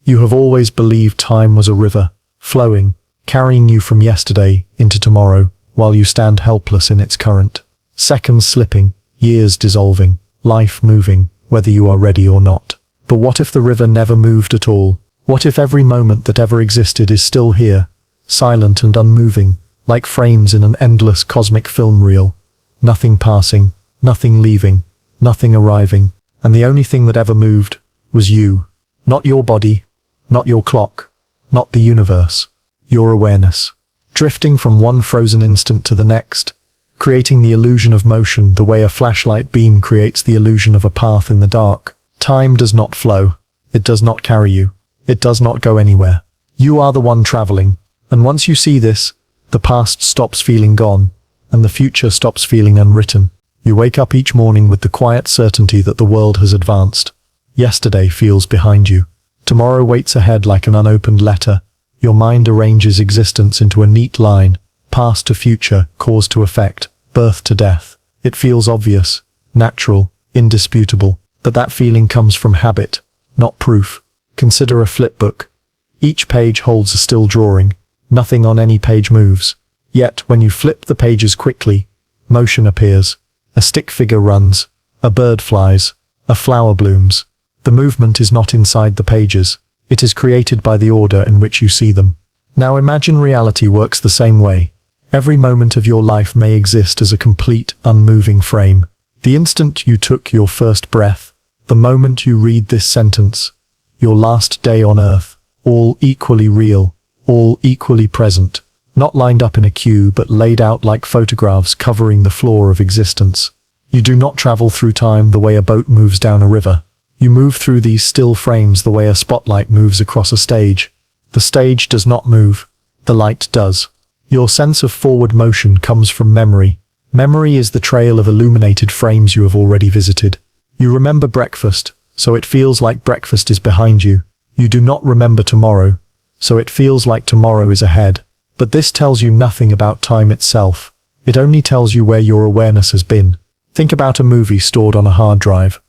You have always believed time was a river, flowing, carrying you from yesterday into tomorrow, while you stand helpless in its current. Seconds slipping, years dissolving, life moving, whether you are ready or not. But what if the river never moved at all? What if every moment that ever existed is still here, silent and unmoving, like frames in an endless cosmic film reel? Nothing passing, nothing leaving, nothing arriving, and the only thing that ever moved was you. Not your body, not your clock, not the universe, your awareness. Drifting from one frozen instant to the next, creating the illusion of motion the way a flashlight beam creates the illusion of a path in the dark. Time does not flow. It does not carry you. It does not go anywhere. You are the one traveling, and once you see this, the past stops feeling gone, and the future stops feeling unwritten. You wake up each morning with the quiet certainty that the world has advanced. Yesterday feels behind you. Tomorrow waits ahead like an unopened letter. Your mind arranges existence into a neat line, past to future, cause to effect, birth to death. It feels obvious, natural, indisputable, but that feeling comes from habit, not proof. Consider a flipbook. Each page holds a still drawing. Nothing on any page moves. Yet, when you flip the pages quickly, motion appears. A stick figure runs. A bird flies. A flower blooms. The movement is not inside the pages. It is created by the order in which you see them. Now imagine reality works the same way. Every moment of your life may exist as a complete, unmoving frame. The instant you took your first breath, the moment you read this sentence, your last day on earth, all equally real, all equally present, not lined up in a queue but laid out like photographs covering the floor of existence. You do not travel through time the way a boat moves down a river. You move through these still frames the way a spotlight moves across a stage. The stage does not move. The light does. Your sense of forward motion comes from memory. Memory is the trail of illuminated frames you have already visited. You remember breakfast, so it feels like breakfast is behind you. You do not remember tomorrow, so it feels like tomorrow is ahead. But this tells you nothing about time itself. It only tells you where your awareness has been. Think about a movie stored on a hard drive.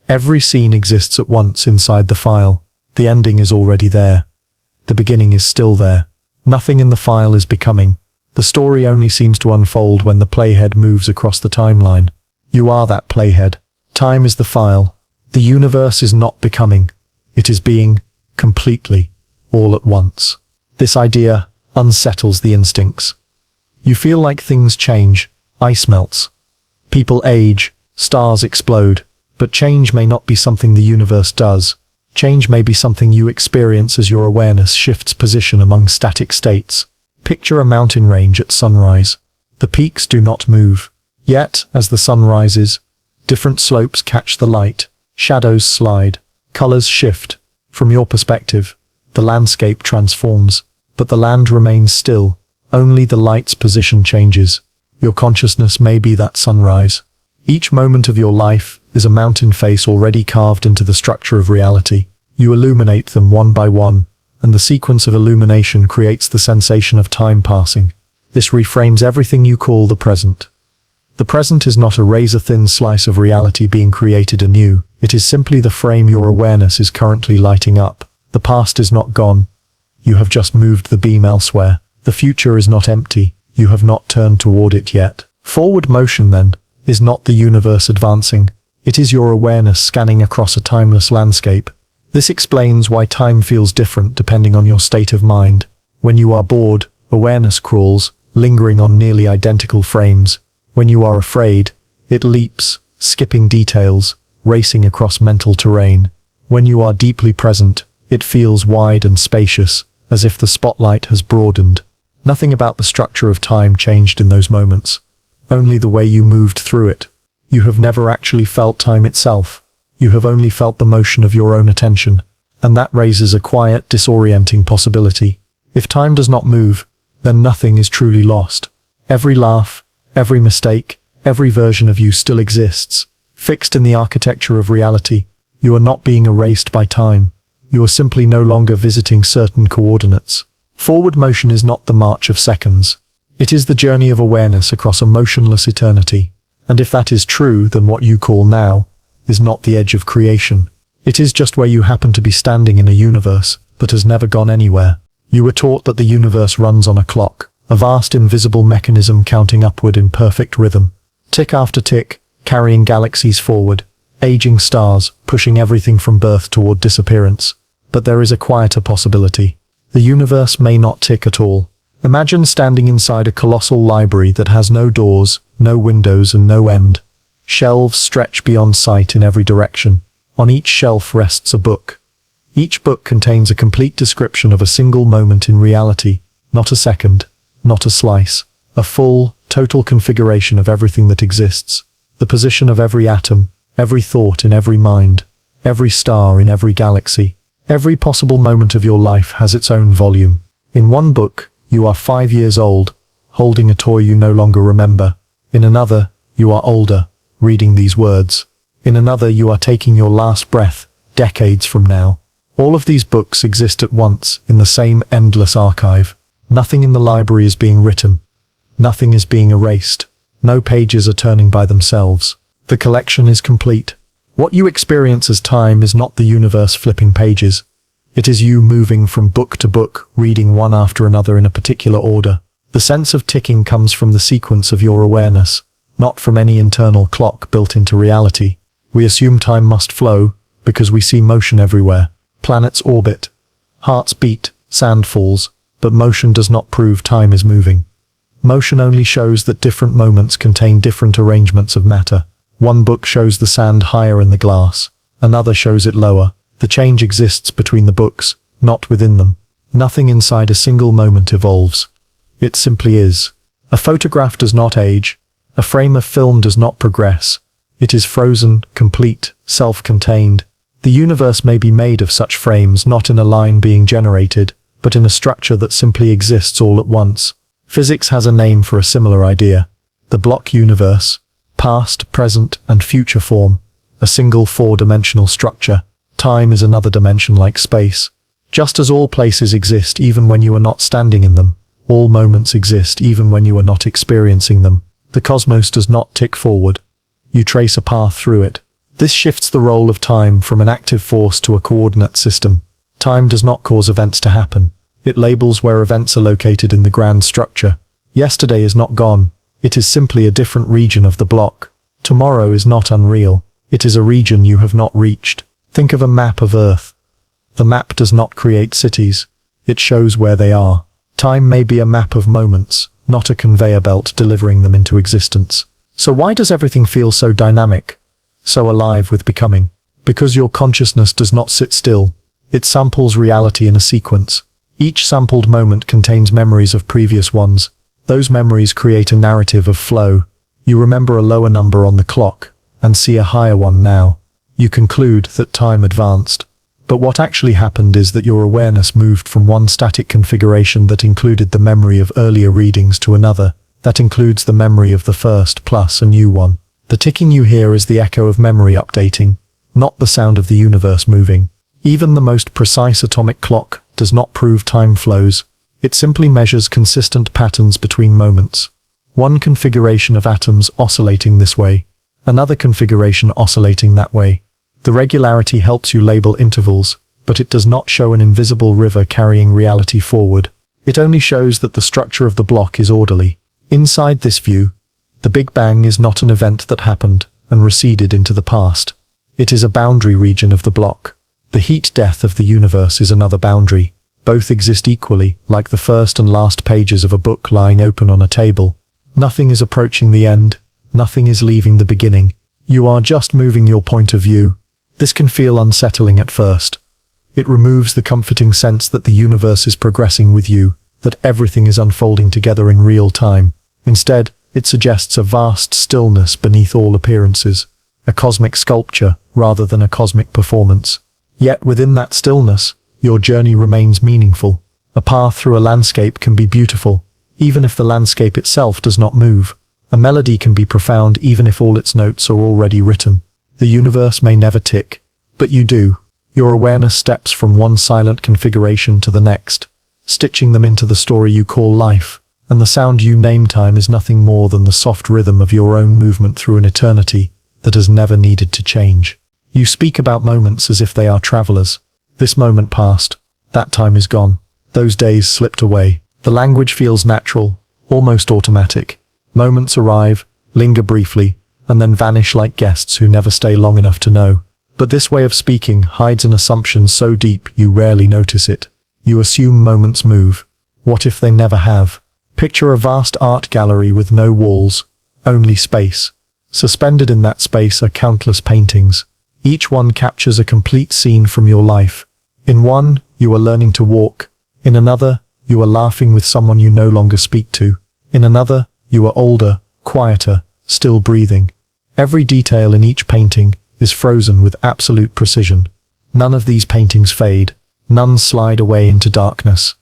Every scene exists at once inside the file. The ending is already there. The beginning is still there. Nothing in the file is becoming. The story only seems to unfold when the playhead moves across the timeline. You are that playhead. Time is the file. The universe is not becoming. It is being, completely, all at once. This idea unsettles the instincts. You feel like things change, ice melts. People age, stars explode. But change may not be something the universe does. Change may be something you experience as your awareness shifts position among static states. Picture a mountain range at sunrise. The peaks do not move. Yet, as the sun rises, different slopes catch the light, shadows slide, colors shift. From your perspective, the landscape transforms, but the land remains still. Only the light's position changes. Your consciousness may be that sunrise. Each moment of your life is a mountain face already carved into the structure of reality. You illuminate them one by one, and the sequence of illumination creates the sensation of time passing. This reframes everything you call the present. The present is not a razor-thin slice of reality being created anew. It is simply the frame your awareness is currently lighting up. The past is not gone. You have just moved the beam elsewhere. The future is not empty. You have not turned toward it yet. Forward motion, then, is not the universe advancing. It is your awareness scanning across a timeless landscape. This explains why time feels different depending on your state of mind. When you are bored, awareness crawls, lingering on nearly identical frames. When you are afraid, it leaps, skipping details, racing across mental terrain. When you are deeply present, it feels wide and spacious, as if the spotlight has broadened. Nothing about the structure of time changed in those moments. Only the way you moved through it. You have never actually felt time itself. You have only felt the motion of your own attention. And that raises a quiet, disorienting possibility. If time does not move, then nothing is truly lost. Every laugh, every mistake, every version of you still exists, fixed in the architecture of reality. You are not being erased by time. You are simply no longer visiting certain coordinates. Forward motion is not the march of seconds. It is the journey of awareness across a motionless eternity. And if that is true, then what you call now is not the edge of creation. It is just where you happen to be standing in a universe that has never gone anywhere. You were taught that the universe runs on a clock, a vast invisible mechanism counting upward in perfect rhythm. Tick after tick, carrying galaxies forward, aging stars, pushing everything from birth toward disappearance. But there is a quieter possibility. The universe may not tick at all. Imagine standing inside a colossal library that has no doors, no windows, and no end. Shelves stretch beyond sight in every direction. On each shelf rests a book. Each book contains a complete description of a single moment in reality, not a second, not a slice, a full, total configuration of everything that exists. The position of every atom, every thought in every mind, every star in every galaxy. Every possible moment of your life has its own volume. In one book, you are 5 years old, holding a toy you no longer remember. In another, you are older, reading these words. In another, you are taking your last breath, decades from now. All of these books exist at once, in the same endless archive. Nothing in the library is being written. Nothing is being erased. No pages are turning by themselves. The collection is complete. What you experience as time is not the universe flipping pages. It is you moving from book to book, reading one after another in a particular order. The sense of ticking comes from the sequence of your awareness, not from any internal clock built into reality. We assume time must flow, because we see motion everywhere. Planets orbit, hearts beat, sand falls, but motion does not prove time is moving. Motion only shows that different moments contain different arrangements of matter. One book shows the sand higher in the glass, another shows it lower. The change exists between the books, not within them. Nothing inside a single moment evolves. It simply is. A photograph does not age. A frame of film does not progress. It is frozen, complete, self-contained. The universe may be made of such frames, not in a line being generated, but in a structure that simply exists all at once. Physics has a name for a similar idea. The block universe. Past, present, and future form a single four-dimensional structure. Time is another dimension like space. Just as all places exist even when you are not standing in them, all moments exist even when you are not experiencing them. The cosmos does not tick forward. You trace a path through it. This shifts the role of time from an active force to a coordinate system. Time does not cause events to happen. It labels where events are located in the grand structure. Yesterday is not gone. It is simply a different region of the block. Tomorrow is not unreal. It is a region you have not reached. Think of a map of Earth. The map does not create cities. It shows where they are. Time may be a map of moments, not a conveyor belt delivering them into existence. So why does everything feel so dynamic, so alive with becoming? Because your consciousness does not sit still. It samples reality in a sequence. Each sampled moment contains memories of previous ones. Those memories create a narrative of flow. You remember a lower number on the clock, and see a higher one now. You conclude that time advanced. But what actually happened is that your awareness moved from one static configuration that included the memory of earlier readings to another, that includes the memory of the first plus a new one. The ticking you hear is the echo of memory updating, not the sound of the universe moving. Even the most precise atomic clock does not prove time flows. It simply measures consistent patterns between moments. One configuration of atoms oscillating this way, another configuration oscillating that way. The regularity helps you label intervals, but it does not show an invisible river carrying reality forward. It only shows that the structure of the block is orderly. Inside this view, the Big Bang is not an event that happened and receded into the past. It is a boundary region of the block. The heat death of the universe is another boundary. Both exist equally, like the first and last pages of a book lying open on a table. Nothing is approaching the end. Nothing is leaving the beginning. You are just moving your point of view. This can feel unsettling at first. It removes the comforting sense that the universe is progressing with you, that everything is unfolding together in real time. Instead, it suggests a vast stillness beneath all appearances, a cosmic sculpture rather than a cosmic performance. Yet within that stillness, your journey remains meaningful. A path through a landscape can be beautiful, even if the landscape itself does not move. A melody can be profound even if all its notes are already written. The universe may never tick, but you do. Your awareness steps from one silent configuration to the next, stitching them into the story you call life, and the sound you name time is nothing more than the soft rhythm of your own movement through an eternity that has never needed to change. You speak about moments as if they are travelers. This moment passed. That time is gone. Those days slipped away. The language feels natural, almost automatic. Moments arrive, linger briefly, and then vanish like guests who never stay long enough to know. But this way of speaking hides an assumption so deep you rarely notice it. You assume moments move. What if they never have? Picture a vast art gallery with no walls, only space. Suspended in that space are countless paintings. Each one captures a complete scene from your life. In one, you are learning to walk. In another, you are laughing with someone you no longer speak to. In another, you are older, quieter, still breathing. Every detail in each painting is frozen with absolute precision. None of these paintings fade. None slide away into darkness.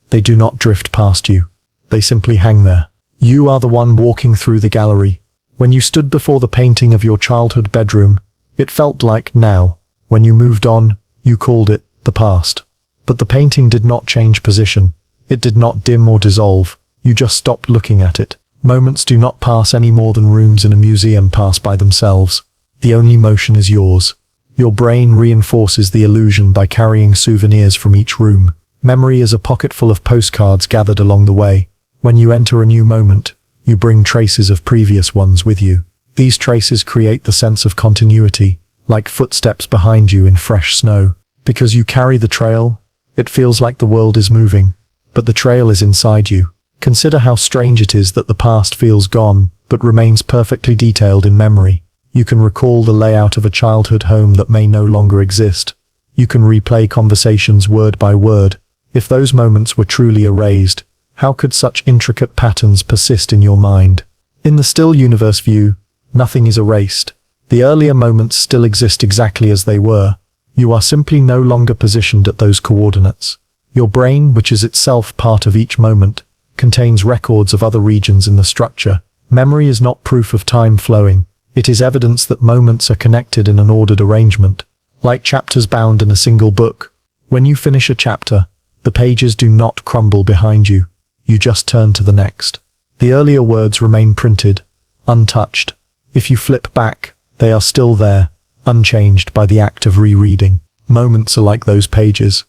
They do not drift past you. They simply hang there. You are the one walking through the gallery. When you stood before the painting of your childhood bedroom, it felt like now. When you moved on, you called it the past. But the painting did not change position. It did not dim or dissolve. You just stopped looking at it. Moments do not pass any more than rooms in a museum pass by themselves. The only motion is yours. Your brain reinforces the illusion by carrying souvenirs from each room. Memory is a pocket full of postcards gathered along the way. When you enter a new moment, you bring traces of previous ones with you. These traces create the sense of continuity, like footsteps behind you in fresh snow. Because you carry the trail, it feels like the world is moving, but the trail is inside you. Consider how strange it is that the past feels gone, but remains perfectly detailed in memory. You can recall the layout of a childhood home that may no longer exist. You can replay conversations word by word. If those moments were truly erased, how could such intricate patterns persist in your mind? In the still universe view, nothing is erased. The earlier moments still exist exactly as they were. You are simply no longer positioned at those coordinates. Your brain, which is itself part of each moment, contains records of other regions in the structure. Memory is not proof of time flowing. It is evidence that moments are connected in an ordered arrangement, like chapters bound in a single book. When you finish a chapter, the pages do not crumble behind you. You just turn to the next. The earlier words remain printed, untouched. If you flip back, they are still there, unchanged by the act of rereading. Moments are like those pages.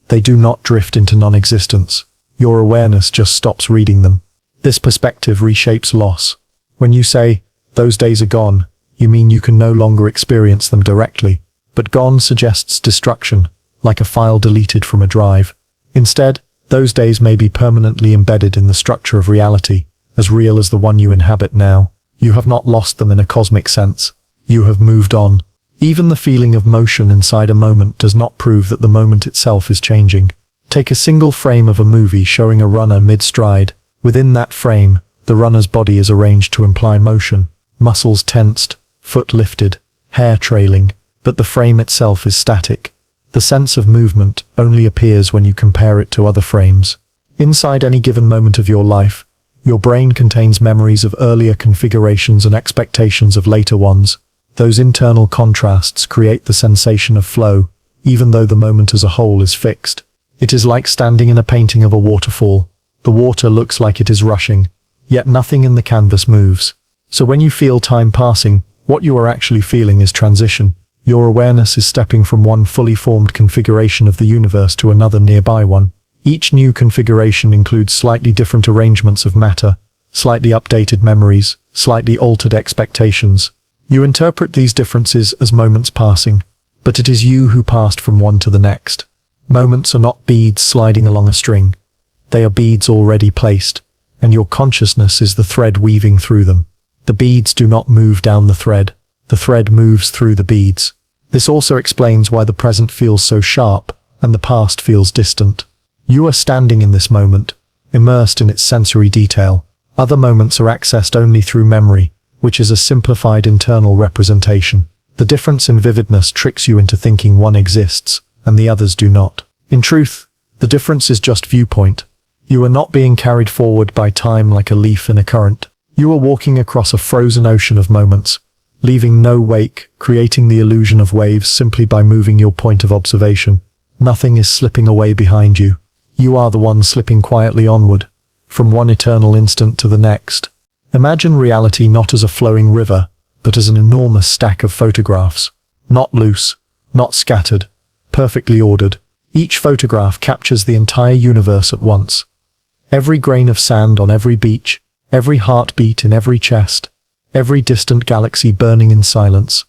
They do not drift into non-existence. Your awareness just stops reading them. This perspective reshapes loss. When you say, "Those days are gone," you mean you can no longer experience them directly. But gone suggests destruction, like a file deleted from a drive. Instead, those days may be permanently embedded in the structure of reality, as real as the one you inhabit now. You have not lost them in a cosmic sense. You have moved on. Even the feeling of motion inside a moment does not prove that the moment itself is changing. Take a single frame of a movie showing a runner mid-stride. Within that frame, the runner's body is arranged to imply motion. Muscles tensed, foot lifted, hair trailing, but the frame itself is static. The sense of movement only appears when you compare it to other frames. Inside any given moment of your life, your brain contains memories of earlier configurations and expectations of later ones. Those internal contrasts create the sensation of flow, even though the moment as a whole is fixed. It is like standing in a painting of a waterfall. The water looks like it is rushing, yet nothing in the canvas moves. So when you feel time passing, what you are actually feeling is transition. Your awareness is stepping from one fully formed configuration of the universe to another nearby one. Each new configuration includes slightly different arrangements of matter, slightly updated memories, slightly altered expectations. You interpret these differences as moments passing, but it is you who passed from one to the next. Moments are not beads sliding along a string. They are beads already placed, and your consciousness is the thread weaving through them. The beads do not move down the thread moves through the beads. This also explains why the present feels so sharp, and the past feels distant. You are standing in this moment, immersed in its sensory detail. Other moments are accessed only through memory, which is a simplified internal representation. The difference in vividness tricks you into thinking one exists, and the others do not. In truth, the difference is just viewpoint. You are not being carried forward by time like a leaf in a current. You are walking across a frozen ocean of moments, leaving no wake, creating the illusion of waves simply by moving your point of observation. Nothing is slipping away behind you. You are the one slipping quietly onward, from one eternal instant to the next. Imagine reality not as a flowing river, but as an enormous stack of photographs. Not loose, not scattered, perfectly ordered. Each photograph captures the entire universe at once. Every grain of sand on every beach, every heartbeat in every chest, every distant galaxy burning in silence.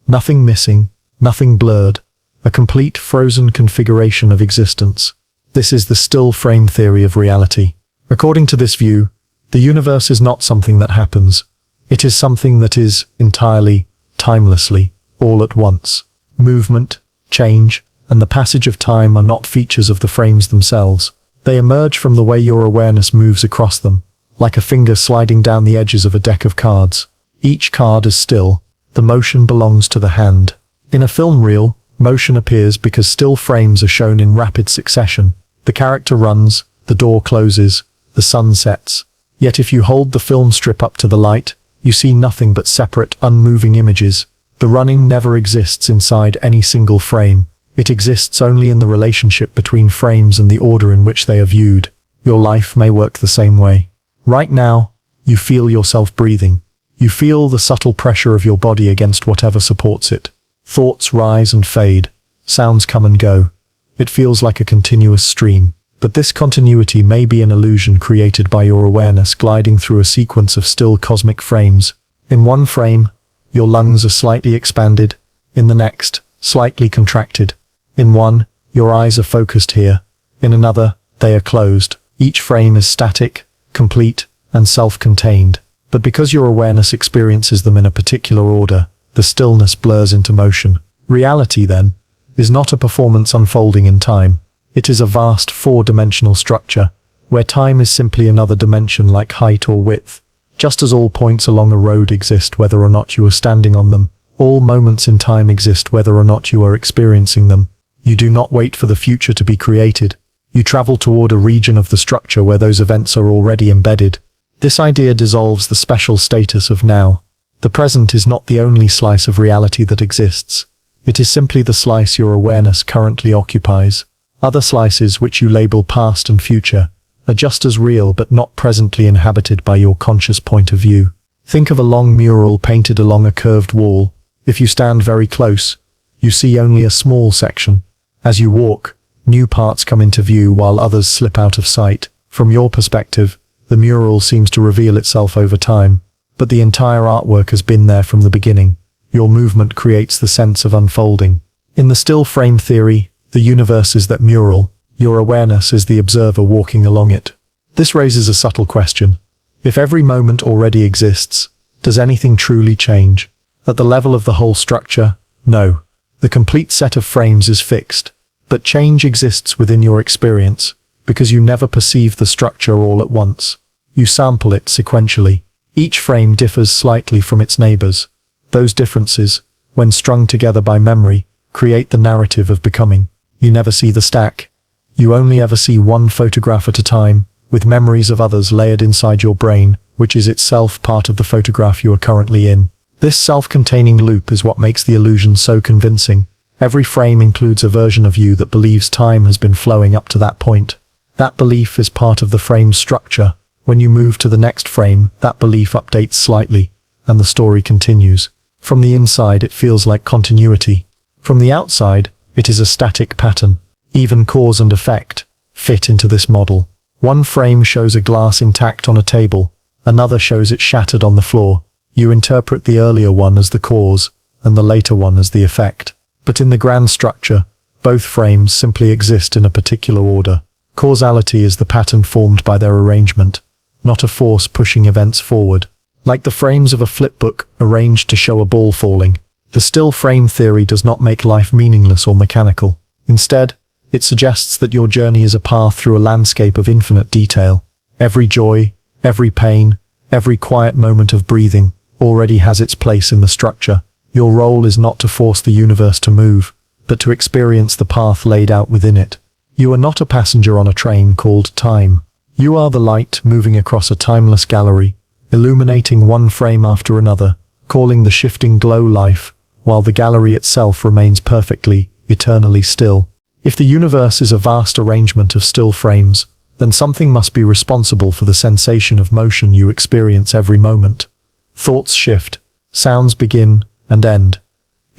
Nothing missing, nothing blurred, a complete frozen configuration of existence. This is the still frame theory of reality. According to this view, the universe is not something that happens. It is something that is entirely, timelessly, all at once. Movement, change, and the passage of time are not features of the frames themselves. They emerge from the way your awareness moves across them, like a finger sliding down the edges of a deck of cards. Each card is still. The motion belongs to the hand. In a film reel, motion appears because still frames are shown in rapid succession. The character runs, the door closes, the sun sets. Yet if you hold the film strip up to the light, you see nothing but separate, unmoving images. The running never exists inside any single frame. It exists only in the relationship between frames and the order in which they are viewed. Your life may work the same way. Right now, you feel yourself breathing. You feel the subtle pressure of your body against whatever supports it. Thoughts rise and fade. Sounds come and go. It feels like a continuous stream. But this continuity may be an illusion created by your awareness gliding through a sequence of still cosmic frames. In one frame, your lungs are slightly expanded. In the next, slightly contracted. In one, your eyes are focused here. In another, they are closed. Each frame is static, complete, and self-contained. But because your awareness experiences them in a particular order, the stillness blurs into motion. Reality, then, is not a performance unfolding in time. It is a vast four-dimensional structure, where time is simply another dimension like height or width. Just as all points along a road exist whether or not you are standing on them, all moments in time exist whether or not you are experiencing them. You do not wait for the future to be created. You travel toward a region of the structure where those events are already embedded. This idea dissolves the special status of now. The present is not the only slice of reality that exists. It is simply the slice your awareness currently occupies. Other slices, which you label past and future, are just as real but not presently inhabited by your conscious point of view. Think of a long mural painted along a curved wall. If you stand very close, you see only a small section. As you walk, new parts come into view while others slip out of sight. From your perspective, the mural seems to reveal itself over time, but the entire artwork has been there from the beginning. Your movement creates the sense of unfolding. In the still frame theory, the universe is that mural. Your awareness is the observer walking along it. This raises a subtle question. If every moment already exists, does anything truly change? At the level of the whole structure, no. The complete set of frames is fixed. But change exists within your experience, because you never perceive the structure all at once. You sample it sequentially. Each frame differs slightly from its neighbors. Those differences, when strung together by memory, create the narrative of becoming. You never see the stack. You only ever see one photograph at a time, with memories of others layered inside your brain, which is itself part of the photograph you are currently in. This self-containing loop is what makes the illusion so convincing. Every frame includes a version of you that believes time has been flowing up to that point. That belief is part of the frame's structure. When you move to the next frame, that belief updates slightly, and the story continues. From the inside, it feels like continuity. From the outside, it is a static pattern. Even cause and effect fit into this model. One frame shows a glass intact on a table, another shows it shattered on the floor. You interpret the earlier one as the cause, and the later one as the effect. But in the grand structure, both frames simply exist in a particular order. Causality is the pattern formed by their arrangement, not a force pushing events forward. Like the frames of a flipbook arranged to show a ball falling, the still frame theory does not make life meaningless or mechanical. Instead, it suggests that your journey is a path through a landscape of infinite detail. Every joy, every pain, every quiet moment of breathing already has its place in the structure. Your role is not to force the universe to move, but to experience the path laid out within it. You are not a passenger on a train called time. You are the light moving across a timeless gallery, illuminating one frame after another, calling the shifting glow life, while the gallery itself remains perfectly, eternally still. If the universe is a vast arrangement of still frames, then something must be responsible for the sensation of motion you experience every moment. Thoughts shift, sounds begin and end.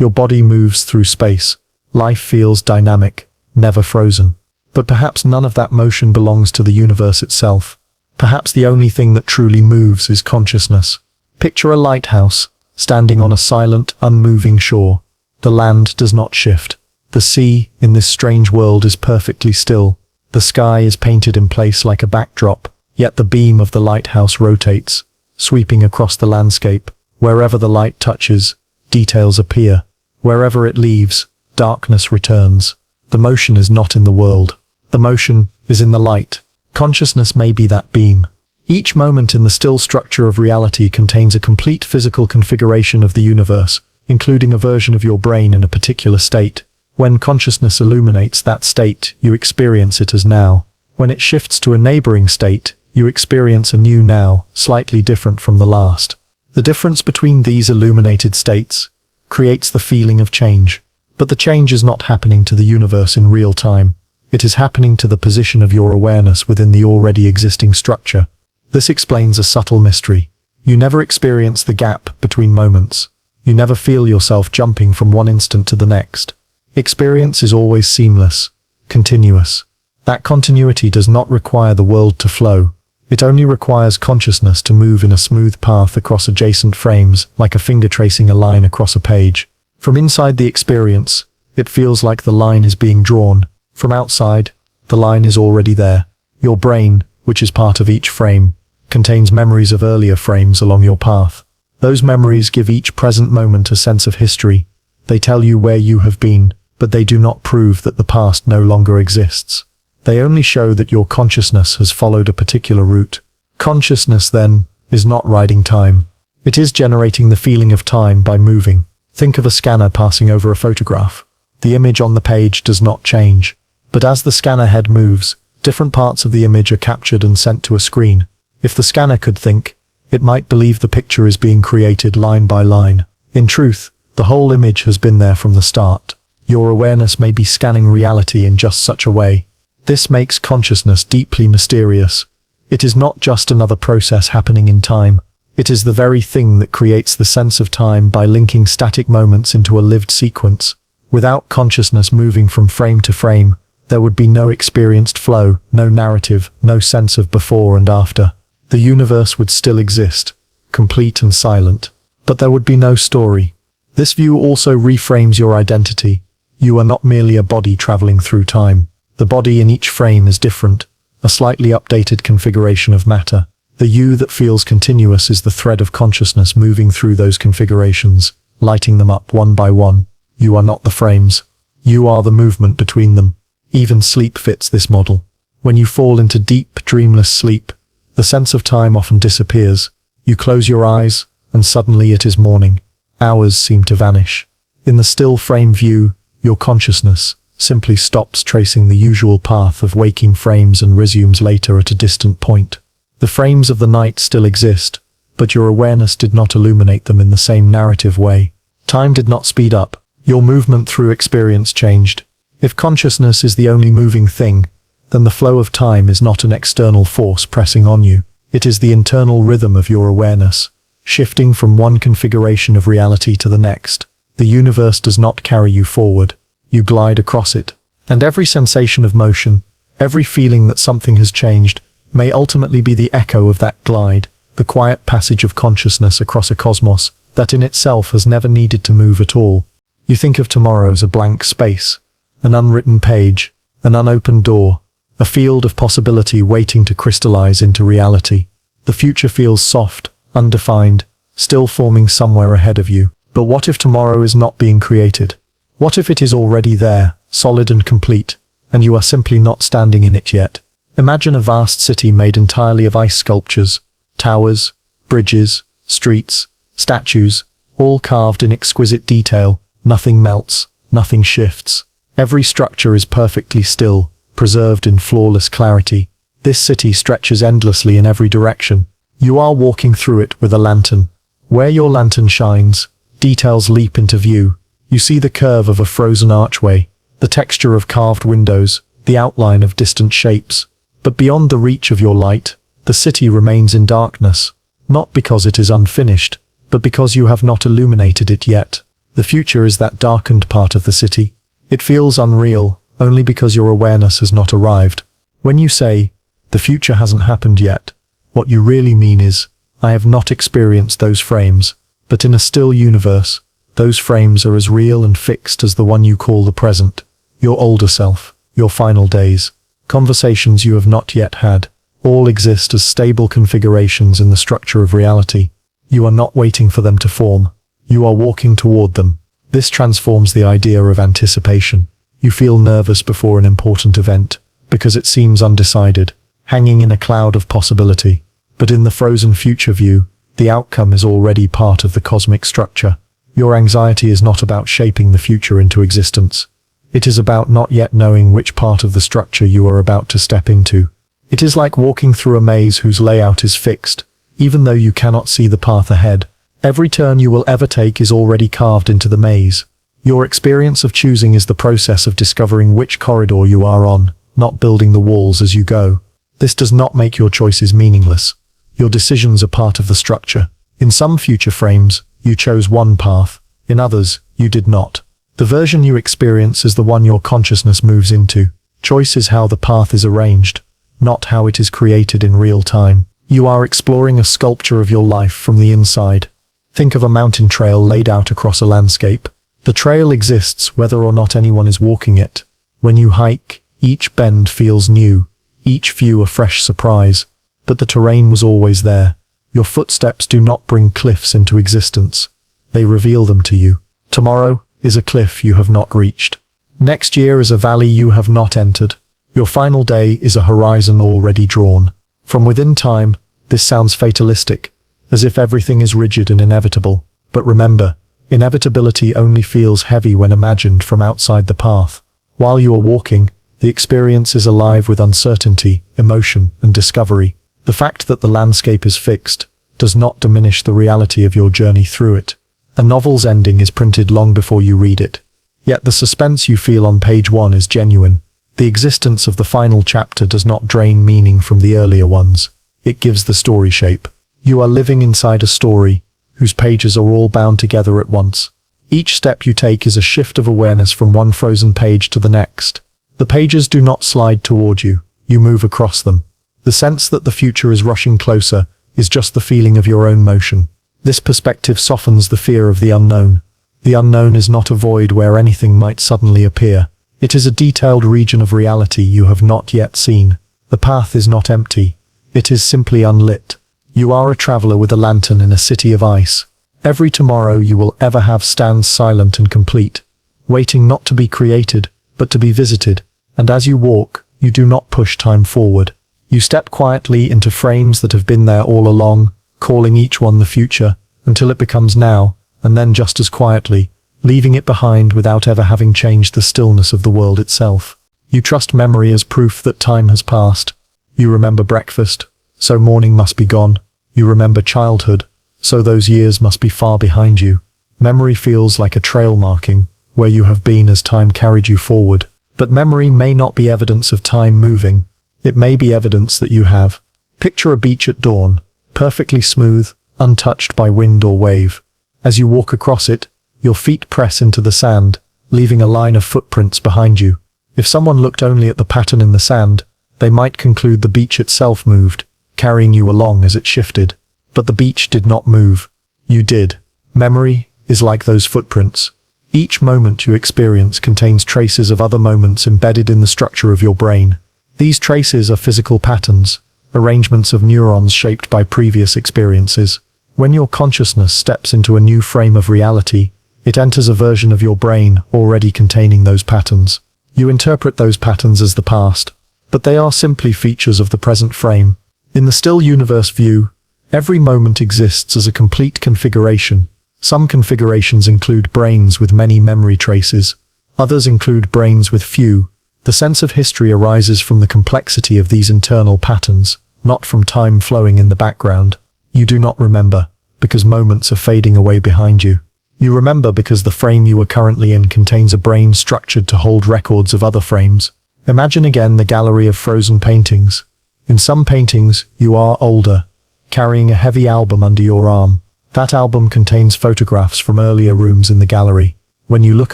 Your body moves through space. Life feels dynamic, never frozen. But perhaps none of that motion belongs to the universe itself. Perhaps the only thing that truly moves is consciousness. Picture a lighthouse, standing on a silent, unmoving shore. The land does not shift. The sea, in this strange world, is perfectly still. The sky is painted in place like a backdrop, yet the beam of the lighthouse rotates, sweeping across the landscape. Wherever the light touches, details appear. Wherever it leaves, darkness returns. The motion is not in the world. The motion is in the light. Consciousness may be that beam. Each moment in the still structure of reality contains a complete physical configuration of the universe, including a version of your brain in a particular state. When consciousness illuminates that state, you experience it as now. When it shifts to a neighboring state, you experience a new now, slightly different from the last. The difference between these illuminated states creates the feeling of change. But the change is not happening to the universe in real time. It is happening to the position of your awareness within the already existing structure. This explains a subtle mystery. You never experience the gap between moments. You never feel yourself jumping from one instant to the next. Experience is always seamless, continuous. That continuity does not require the world to flow. It only requires consciousness to move in a smooth path across adjacent frames, like a finger tracing a line across a page. From inside the experience, it feels like the line is being drawn. From outside, the line is already there. Your brain, which is part of each frame, contains memories of earlier frames along your path. Those memories give each present moment a sense of history. They tell you where you have been, but they do not prove that the past no longer exists. They only show that your consciousness has followed a particular route. Consciousness, then, is not riding time. It is generating the feeling of time by moving. Think of a scanner passing over a photograph. The image on the page does not change. But as the scanner head moves, different parts of the image are captured and sent to a screen. If the scanner could think, it might believe the picture is being created line by line. In truth, the whole image has been there from the start. Your awareness may be scanning reality in just such a way. This makes consciousness deeply mysterious. It is not just another process happening in time. It is the very thing that creates the sense of time by linking static moments into a lived sequence. Without consciousness moving from frame to frame, there would be no experienced flow, no narrative, no sense of before and after. The universe would still exist, complete and silent, but there would be no story. This view also reframes your identity. You are not merely a body traveling through time. The body in each frame is different, a slightly updated configuration of matter. The you that feels continuous is the thread of consciousness moving through those configurations, lighting them up one by one. You are not the frames. You are the movement between them. Even sleep fits this model. When you fall into deep, dreamless sleep, the sense of time often disappears. You close your eyes, and suddenly it is morning. Hours seem to vanish. In the still frame view, your consciousness simply stops tracing the usual path of waking frames and resumes later at a distant point. The frames of the night still exist, but your awareness did not illuminate them in the same narrative way. Time did not speed up. Your movement through experience changed. If consciousness is the only moving thing, then the flow of time is not an external force pressing on you. It is the internal rhythm of your awareness, shifting from one configuration of reality to the next. The universe does not carry you forward. You glide across it. And every sensation of motion, every feeling that something has changed, may ultimately be the echo of that glide, the quiet passage of consciousness across a cosmos that in itself has never needed to move at all. You think of tomorrow as a blank space, an unwritten page, an unopened door, a field of possibility waiting to crystallize into reality. The future feels soft, undefined, still forming somewhere ahead of you. But what if tomorrow is not being created? What if it is already there, solid and complete, and you are simply not standing in it yet? Imagine a vast city made entirely of ice sculptures, towers, bridges, streets, statues, all carved in exquisite detail. Nothing melts, nothing shifts. Every structure is perfectly still, preserved in flawless clarity. This city stretches endlessly in every direction. You are walking through it with a lantern. Where your lantern shines, details leap into view. You see the curve of a frozen archway, the texture of carved windows, the outline of distant shapes. But beyond the reach of your light, the city remains in darkness, not because it is unfinished, but because you have not illuminated it yet. The future is that darkened part of the city. It feels unreal, only because your awareness has not arrived. When you say, the future hasn't happened yet, what you really mean is, I have not experienced those frames, but in a still universe, those frames are as real and fixed as the one you call the present, your older self, your final days, conversations you have not yet had, all exist as stable configurations in the structure of reality. You are not waiting for them to form. You are walking toward them. This transforms the idea of anticipation. You feel nervous before an important event, because it seems undecided, hanging in a cloud of possibility. But in the frozen future view, the outcome is already part of the cosmic structure. Your anxiety is not about shaping the future into existence. It is about not yet knowing which part of the structure you are about to step into. It is like walking through a maze whose layout is fixed, even though you cannot see the path ahead. Every turn you will ever take is already carved into the maze. Your experience of choosing is the process of discovering which corridor you are on, not building the walls as you go. This does not make your choices meaningless. Your decisions are part of the structure. In some future frames, you chose one path. In others, you did not. The version you experience is the one your consciousness moves into. Choice is how the path is arranged, not how it is created in real time. You are exploring a sculpture of your life from the inside. Think of a mountain trail laid out across a landscape. The trail exists whether or not anyone is walking it. When you hike, each bend feels new, each view a fresh surprise. But the terrain was always there. Your footsteps do not bring cliffs into existence. They reveal them to you. Tomorrow is a cliff you have not reached. Next year is a valley you have not entered. Your final day is a horizon already drawn. From within time, this sounds fatalistic, as if everything is rigid and inevitable. But remember, inevitability only feels heavy when imagined from outside the path. While you are walking, the experience is alive with uncertainty, emotion, and discovery. The fact that the landscape is fixed does not diminish the reality of your journey through it. A novel's ending is printed long before you read it. Yet the suspense you feel on page 1 is genuine. The existence of the final chapter does not drain meaning from the earlier ones. It gives the story shape. You are living inside a story, whose pages are all bound together at once. Each step you take is a shift of awareness from one frozen page to the next. The pages do not slide toward you, you move across them. The sense that the future is rushing closer is just the feeling of your own motion. This perspective softens the fear of the unknown. The unknown is not a void where anything might suddenly appear. It is a detailed region of reality you have not yet seen. The path is not empty. It is simply unlit. You are a traveler with a lantern in a city of ice. Every tomorrow you will ever have stands silent and complete, waiting not to be created, but to be visited. And as you walk, you do not push time forward. You step quietly into frames that have been there all along, calling each one the future, until it becomes now, and then just as quietly, leaving it behind without ever having changed the stillness of the world itself. You trust memory as proof that time has passed. You remember breakfast, so morning must be gone. You remember childhood, so those years must be far behind you. Memory feels like a trail marking, where you have been as time carried you forward. But memory may not be evidence of time moving. It may be evidence that you have. Picture a beach at dawn, perfectly smooth, untouched by wind or wave. As you walk across it, your feet press into the sand, leaving a line of footprints behind you. If someone looked only at the pattern in the sand, they might conclude the beach itself moved, carrying you along as it shifted. But the beach did not move. You did. Memory is like those footprints. Each moment you experience contains traces of other moments embedded in the structure of your brain. These traces are physical patterns, arrangements of neurons shaped by previous experiences. When your consciousness steps into a new frame of reality, it enters a version of your brain already containing those patterns. You interpret those patterns as the past, but they are simply features of the present frame. In the still universe view, every moment exists as a complete configuration. Some configurations include brains with many memory traces. Others include brains with few. The sense of history arises from the complexity of these internal patterns, not from time flowing in the background. You do not remember, because moments are fading away behind you. You remember because the frame you are currently in contains a brain structured to hold records of other frames. Imagine again the gallery of frozen paintings. In some paintings, you are older, carrying a heavy album under your arm. That album contains photographs from earlier rooms in the gallery. When you look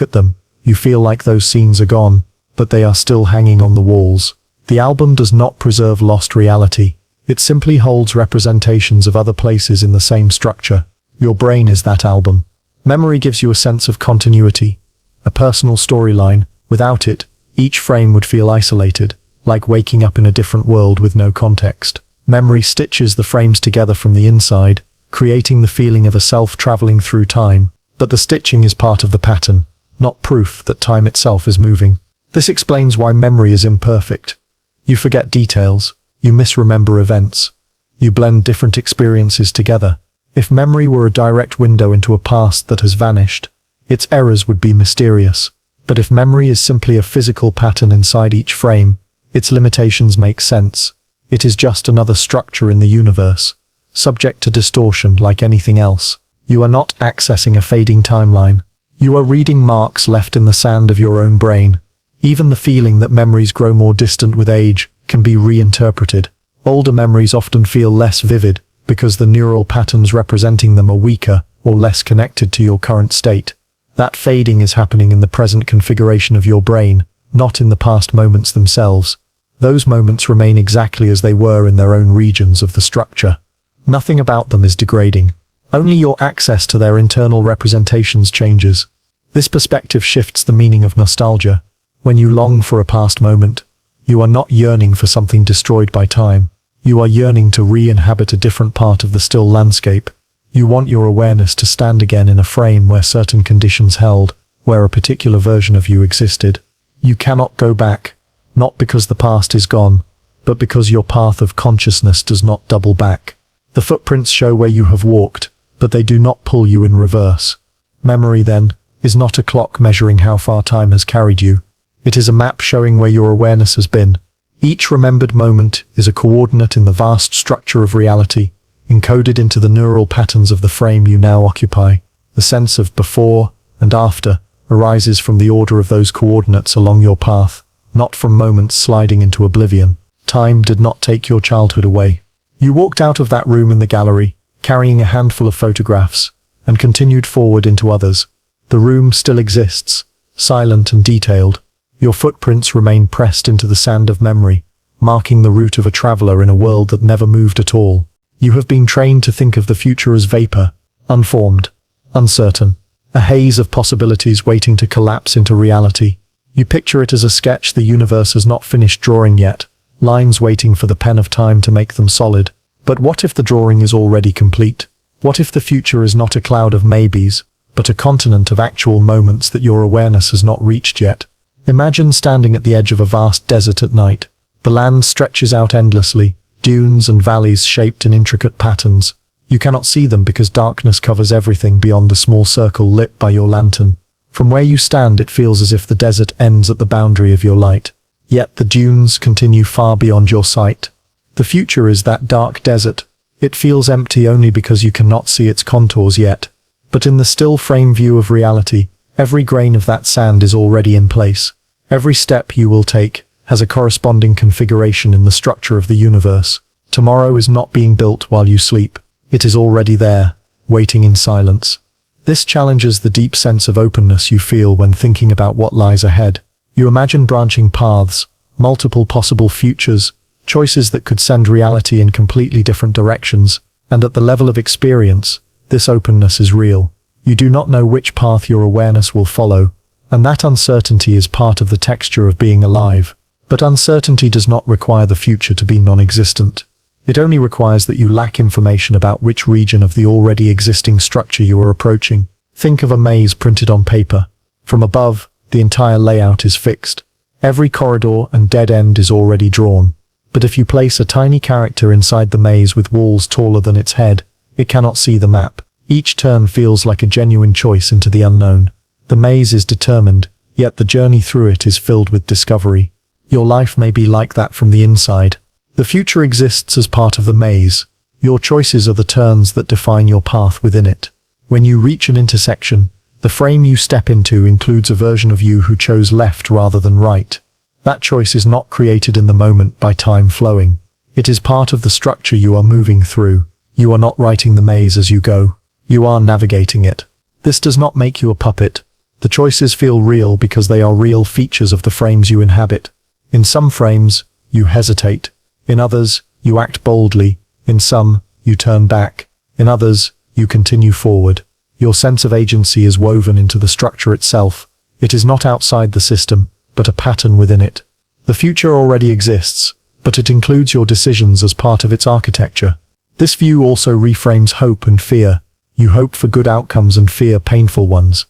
at them, you feel like those scenes are gone, but they are still hanging on the walls. The album does not preserve lost reality. It simply holds representations of other places in the same structure. Your brain is that album. Memory gives you a sense of continuity, a personal storyline. Without it, each frame would feel isolated, like waking up in a different world with no context. Memory stitches the frames together from the inside, creating the feeling of a self traveling through time. But the stitching is part of the pattern, not proof that time itself is moving. This explains why memory is imperfect. You forget details, you misremember events, you blend different experiences together. If memory were a direct window into a past that has vanished, its errors would be mysterious. But if memory is simply a physical pattern inside each frame, its limitations make sense. It is just another structure in the universe, subject to distortion like anything else. You are not accessing a fading timeline. You are reading marks left in the sand of your own brain. Even the feeling that memories grow more distant with age can be reinterpreted. Older memories often feel less vivid because the neural patterns representing them are weaker or less connected to your current state. That fading is happening in the present configuration of your brain, not in the past moments themselves. Those moments remain exactly as they were in their own regions of the structure. Nothing about them is degrading. Only your access to their internal representations changes. This perspective shifts the meaning of nostalgia. When you long for a past moment, you are not yearning for something destroyed by time. You are yearning to re-inhabit a different part of the still landscape. You want your awareness to stand again in a frame where certain conditions held, where a particular version of you existed. You cannot go back, not because the past is gone, but because your path of consciousness does not double back. The footprints show where you have walked, but they do not pull you in reverse. Memory, then, is not a clock measuring how far time has carried you. It is a map showing where your awareness has been. Each remembered moment is a coordinate in the vast structure of reality, encoded into the neural patterns of the frame you now occupy. The sense of before and after arises from the order of those coordinates along your path, not from moments sliding into oblivion. Time did not take your childhood away. You walked out of that room in the gallery, carrying a handful of photographs, and continued forward into others. The room still exists, silent and detailed. Your footprints remain pressed into the sand of memory, marking the route of a traveler in a world that never moved at all. You have been trained to think of the future as vapor, unformed, uncertain, a haze of possibilities waiting to collapse into reality. You picture it as a sketch the universe has not finished drawing yet, lines waiting for the pen of time to make them solid. But what if the drawing is already complete? What if the future is not a cloud of maybes, but a continent of actual moments that your awareness has not reached yet? Imagine standing at the edge of a vast desert at night. The land stretches out endlessly, dunes and valleys shaped in intricate patterns. You cannot see them because darkness covers everything beyond the small circle lit by your lantern. From where you stand, it feels as if the desert ends at the boundary of your light. Yet the dunes continue far beyond your sight. The future is that dark desert. It feels empty only because you cannot see its contours yet. But in the still frame view of reality, every grain of that sand is already in place. Every step you will take has a corresponding configuration in the structure of the universe. Tomorrow is not being built while you sleep. It is already there, waiting in silence. This challenges the deep sense of openness you feel when thinking about what lies ahead. You imagine branching paths, multiple possible futures, choices that could send reality in completely different directions, and at the level of experience, this openness is real. You do not know which path your awareness will follow, and that uncertainty is part of the texture of being alive. But uncertainty does not require the future to be non-existent. It only requires that you lack information about which region of the already existing structure you are approaching. Think of a maze printed on paper. From above, the entire layout is fixed. Every corridor and dead end is already drawn. But if you place a tiny character inside the maze with walls taller than its head, it cannot see the map. Each turn feels like a genuine choice into the unknown. The maze is determined, yet the journey through it is filled with discovery. Your life may be like that from the inside. The future exists as part of the maze. Your choices are the turns that define your path within it. When you reach an intersection, the frame you step into includes a version of you who chose left rather than right. That choice is not created in the moment by time flowing. It is part of the structure you are moving through. You are not writing the maze as you go. You are navigating it. This does not make you a puppet. The choices feel real because they are real features of the frames you inhabit. In some frames, you hesitate. In others, you act boldly. In some, you turn back. In others, you continue forward. Your sense of agency is woven into the structure itself. It is not outside the system, but a pattern within it. The future already exists, but it includes your decisions as part of its architecture. This view also reframes hope and fear. You hope for good outcomes and fear painful ones,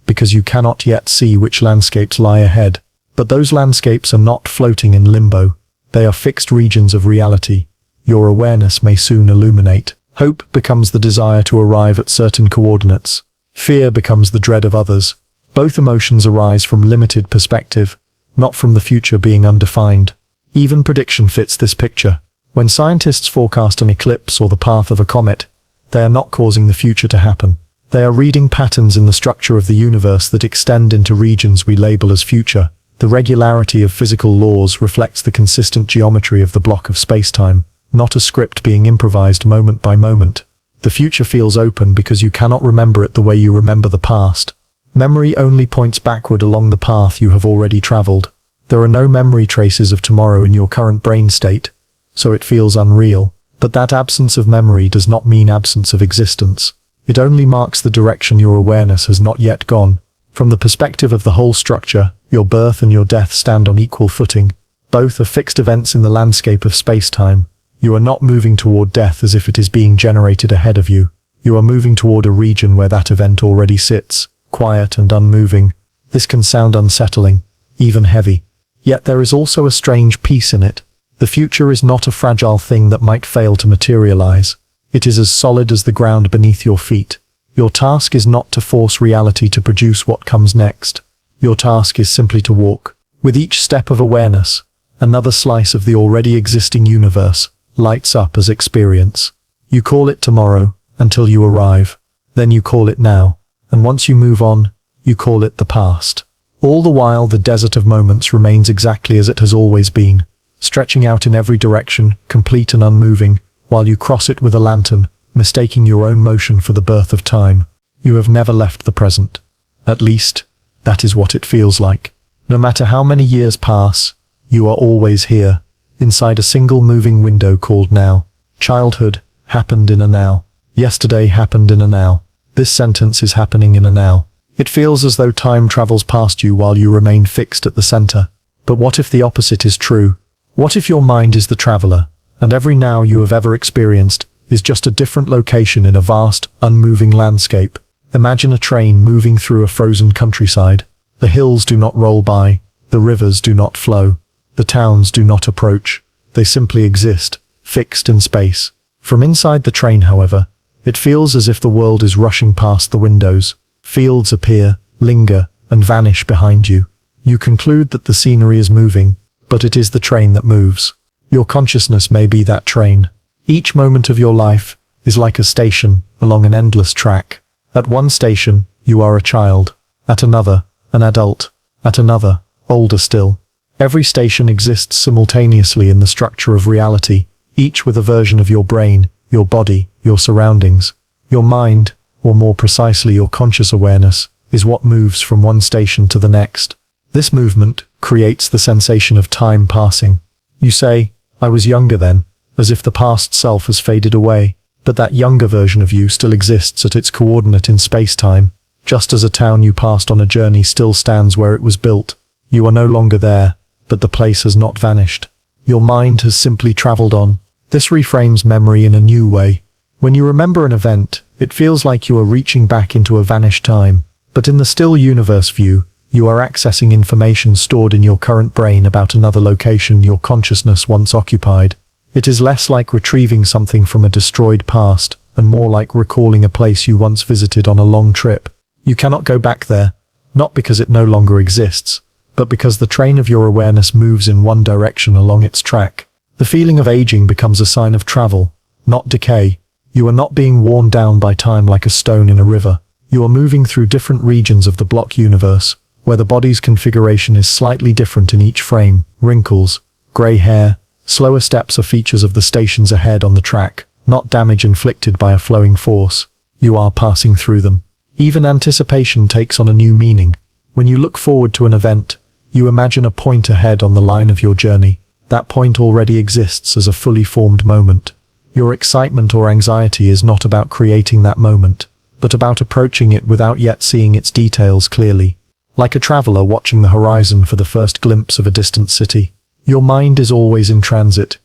because you cannot yet see which landscapes lie ahead. But those landscapes are not floating in limbo. They are fixed regions of reality. Your awareness may soon illuminate. Hope becomes the desire to arrive at certain coordinates. Fear becomes the dread of others. Both emotions arise from limited perspective, not from the future being undefined. Even prediction fits this picture. When scientists forecast an eclipse or the path of a comet, they are not causing the future to happen. They are reading patterns in the structure of the universe that extend into regions we label as future. The regularity of physical laws reflects the consistent geometry of the block of space-time, not a script being improvised moment by moment. The future feels open because you cannot remember it the way you remember the past. Memory only points backward along the path you have already traveled. There are no memory traces of tomorrow in your current brain state, so it feels unreal. But that absence of memory does not mean absence of existence. It only marks the direction your awareness has not yet gone. From the perspective of the whole structure, your birth and your death stand on equal footing. Both are fixed events in the landscape of space-time. You are not moving toward death as if it is being generated ahead of you. You are moving toward a region where that event already sits, quiet and unmoving. This can sound unsettling, even heavy. Yet there is also a strange peace in it. The future is not a fragile thing that might fail to materialize. It is as solid as the ground beneath your feet. Your task is not to force reality to produce what comes next. Your task is simply to walk. With each step of awareness, another slice of the already existing universe lights up as experience. You call it tomorrow, until you arrive. Then you call it now. And once you move on, you call it the past. All the while the desert of moments remains exactly as it has always been, stretching out in every direction, complete and unmoving, while you cross it with a lantern, mistaking your own motion for the birth of time. You have never left the present. At least, that is what it feels like. No matter how many years pass, you are always here, inside a single moving window called now. Childhood happened in a now. Yesterday happened in a now. This sentence is happening in a now. It feels as though time travels past you while you remain fixed at the center. But what if the opposite is true? What if your mind is the traveler, and every now you have ever experienced is just a different location in a vast, unmoving landscape? Imagine a train moving through a frozen countryside. The hills do not roll by, the rivers do not flow, the towns do not approach. They simply exist, fixed in space. From inside the train, however, it feels as if the world is rushing past the windows. Fields appear, linger, and vanish behind you. You conclude that the scenery is moving, but it is the train that moves. Your consciousness may be that train. Each moment of your life is like a station along an endless track. At one station, you are a child. At another, an adult. At another, older still. Every station exists simultaneously in the structure of reality, each with a version of your brain, your body, your surroundings. Your mind, or more precisely your conscious awareness, is what moves from one station to the next. This movement creates the sensation of time passing. You say, "I was younger then," as if the past self has faded away, but that younger version of you still exists at its coordinate in space-time, just as a town you passed on a journey still stands where it was built. You are no longer there, but the place has not vanished. Your mind has simply traveled on. This reframes memory in a new way. When you remember an event, it feels like you are reaching back into a vanished time. But in the still universe view, you are accessing information stored in your current brain about another location your consciousness once occupied. It is less like retrieving something from a destroyed past, and more like recalling a place you once visited on a long trip. You cannot go back there, not because it no longer exists, but because the train of your awareness moves in one direction along its track. The feeling of aging becomes a sign of travel, not decay. You are not being worn down by time like a stone in a river. You are moving through different regions of the block universe, where the body's configuration is slightly different in each frame. Wrinkles, grey hair, slower steps are features of the stations ahead on the track, not damage inflicted by a flowing force. you are passing through them. Even anticipation takes on a new meaning. When you look forward to an event, you imagine a point ahead on the line of your journey. That point already exists as a fully formed moment. Your excitement or anxiety is not about creating that moment, but about approaching it without yet seeing its details clearly. Like a traveler watching the horizon for the first glimpse of a distant city, your mind is always in transit.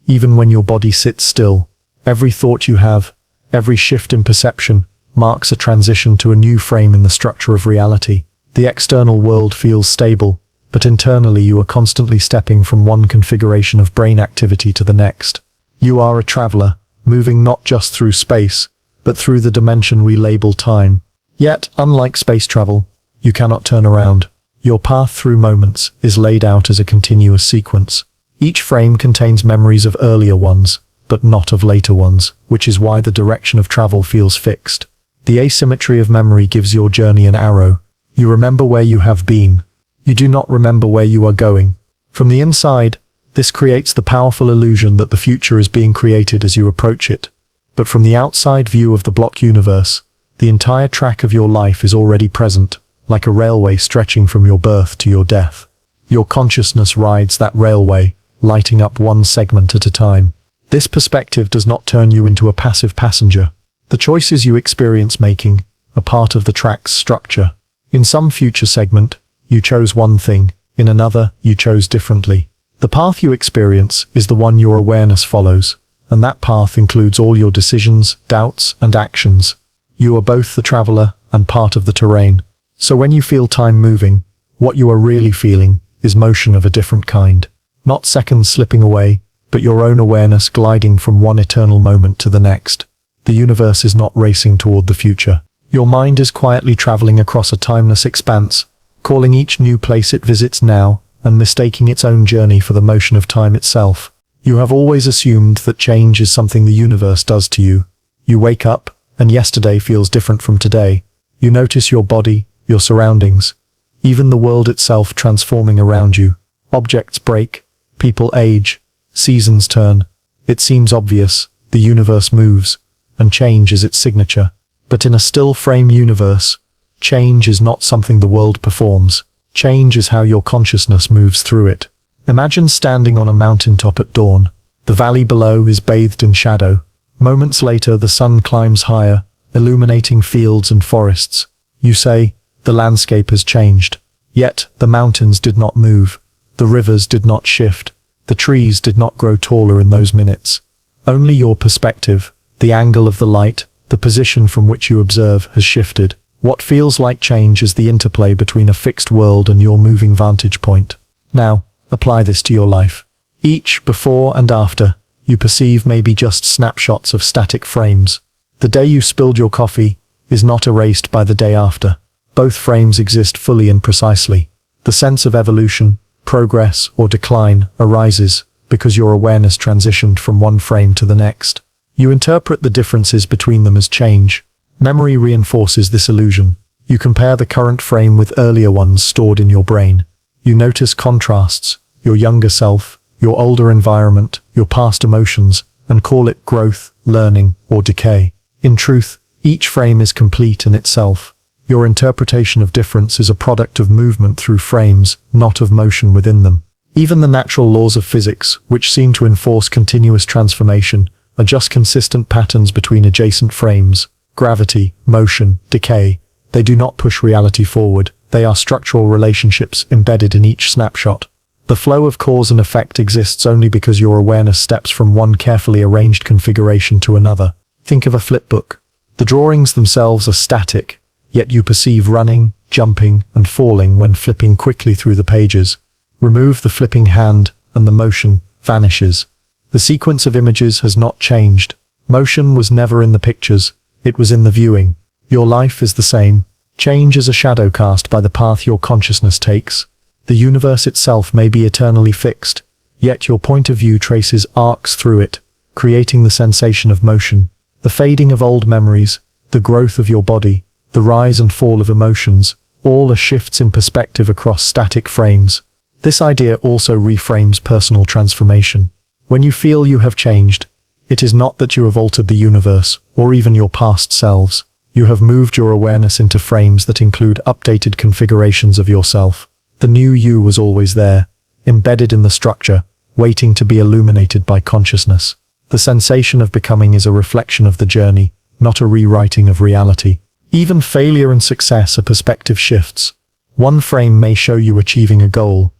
Even when your body sits still, every thought you have, every shift in perception, marks a transition to a new frame in the structure of reality. The external world feels stable, but internally you are constantly stepping from one configuration of brain activity to the next. You are a traveler, moving not just through space, but through the dimension we label time. Yet, unlike space travel, you cannot turn around. Your path through moments is laid out as a continuous sequence. Each frame contains memories of earlier ones, but not of later ones, which is why the direction of travel feels fixed. The asymmetry of memory gives your journey an arrow. You remember where you have been. You do not remember where you are going. From the inside, this creates the powerful illusion that the future is being created as you approach it. But from the outside view of the block universe, the entire track of your life is already present, like a railway stretching from your birth to your death. Your consciousness rides that railway, lighting up one segment at a time. This perspective does not turn you into a passive passenger. The choices you experience making are part of the track's structure. In some future segment, you chose one thing, in another, you chose differently. The path you experience is the one your awareness follows, and that path includes all your decisions, doubts, and actions. You are both the traveler and part of the terrain. So when you feel time moving, what you are really feeling is motion of a different kind. Not seconds slipping away, but your own awareness gliding from one eternal moment to the next. The universe is not racing toward the future. Your mind is quietly traveling across a timeless expanse, calling each new place it visits now, and mistaking its own journey for the motion of time itself. You have always assumed that change is something the universe does to you. You wake up, and yesterday feels different from today. You notice your body, your surroundings, even the world itself transforming around you. Objects break, people age, seasons turn. It seems obvious, the universe moves, and change is its signature. But in a still frame universe, change is not something the world performs. Change is how your consciousness moves through it. Imagine standing on a mountaintop at dawn. The valley below is bathed in shadow. Moments later, the sun climbs higher, illuminating fields and forests. You say, the landscape has changed. Yet, the mountains did not move. The rivers did not shift. The trees did not grow taller in those minutes. Only your perspective, the angle of the light, the position from which you observe has shifted. What feels like change is the interplay between a fixed world and your moving vantage point. Now, apply this to your life. Each before and after you perceive may be just snapshots of static frames. The day you spilled your coffee is not erased by the day after. Both frames exist fully and precisely. The sense of evolution, progress, or decline arises because your awareness transitioned from one frame to the next. You interpret the differences between them as change. Memory reinforces this illusion. You compare the current frame with earlier ones stored in your brain. You notice contrasts, your younger self, your older environment, your past emotions, and call it growth, learning, or decay. In truth, each frame is complete in itself. Your interpretation of difference is a product of movement through frames, not of motion within them. Even the natural laws of physics, which seem to enforce continuous transformation, are just consistent patterns between adjacent frames. Gravity, motion, decay. They do not push reality forward. They are structural relationships embedded in each snapshot. The flow of cause and effect exists only because your awareness steps from one carefully arranged configuration to another. Think of a flipbook. The drawings themselves are static, yet you perceive running, jumping, and falling when flipping quickly through the pages. Remove the flipping hand, and the motion vanishes. The sequence of images has not changed. Motion was never in the pictures, it was in the viewing. Your life is the same. Change is a shadow cast by the path your consciousness takes. The universe itself may be eternally fixed, yet your point of view traces arcs through it, creating the sensation of motion. The fading of old memories, the growth of your body, the rise and fall of emotions, all are shifts in perspective across static frames. This idea also reframes personal transformation. When you feel you have changed, It is not that you have altered the universe, or even your past selves. You have moved your awareness into frames that include updated configurations of yourself. The new you was always there, embedded in the structure, waiting to be illuminated by consciousness. The sensation of becoming is a reflection of the journey, not a rewriting of reality. Even failure and success are perspective shifts. One frame may show you achieving a goal.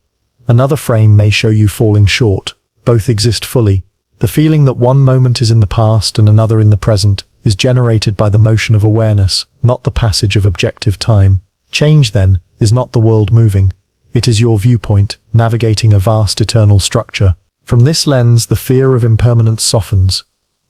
Another frame may show you falling short. Both exist fully. The feeling that one moment is in the past and another in the present is generated by the motion of awareness, not the passage of objective time. Change, then, is not the world moving. It is your viewpoint, navigating a vast eternal structure. From this lens, the fear of impermanence softens.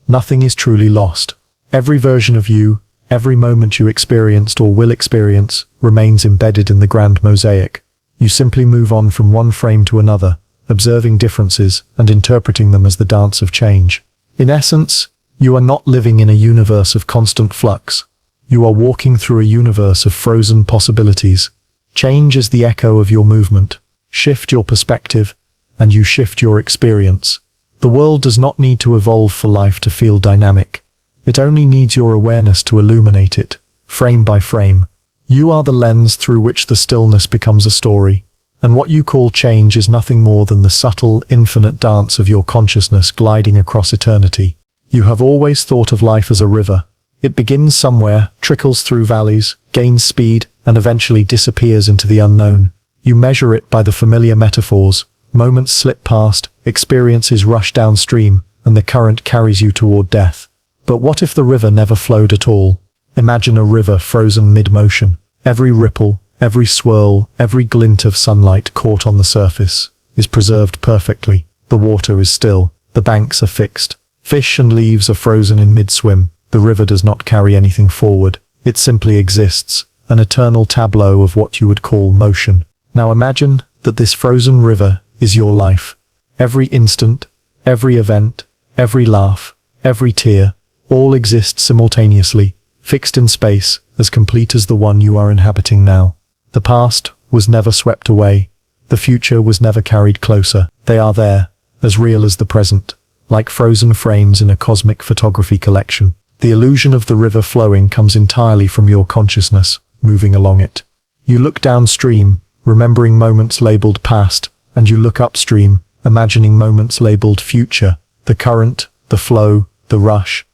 Nothing is truly lost. Every version of you, every moment you experienced or will experience, remains embedded in the grand mosaic. You simply move on from one frame to another, observing differences and interpreting them as the dance of change. In essence, you are not living in a universe of constant flux. You are walking through a universe of frozen possibilities. Change is the echo of your movement. Shift your perspective, and you shift your experience. The world does not need to evolve for life to feel dynamic. It only needs your awareness to illuminate it, frame by frame. You are the lens through which the stillness becomes a story. And what you call change is nothing more than the subtle, infinite dance of your consciousness gliding across eternity. You have always thought of life as a river. It begins somewhere, trickles through valleys, gains speed, and eventually disappears into the unknown. You measure it by the familiar metaphors. Moments slip past, experiences rush downstream, and the current carries you toward death. But what if the river never flowed at all? Imagine a river frozen mid-motion. Every ripple, every swirl, every glint of sunlight caught on the surface is preserved perfectly. The water is still. The banks are fixed. Fish and leaves are frozen in mid-swim. The river does not carry anything forward. It simply exists, an eternal tableau of what you would call motion. Now imagine that this frozen river is your life. Every instant, every event, every laugh, every tear, all exist simultaneously, fixed in space, as complete as the one you are inhabiting now. The past was never swept away. The future was never carried closer. They are there, as real as the present, like frozen frames in a cosmic photography collection. The illusion of the river flowing comes entirely from your consciousness, moving along it. You look downstream, remembering moments labeled past, and you look upstream, imagining moments labeled future, the current, the flow, the rush.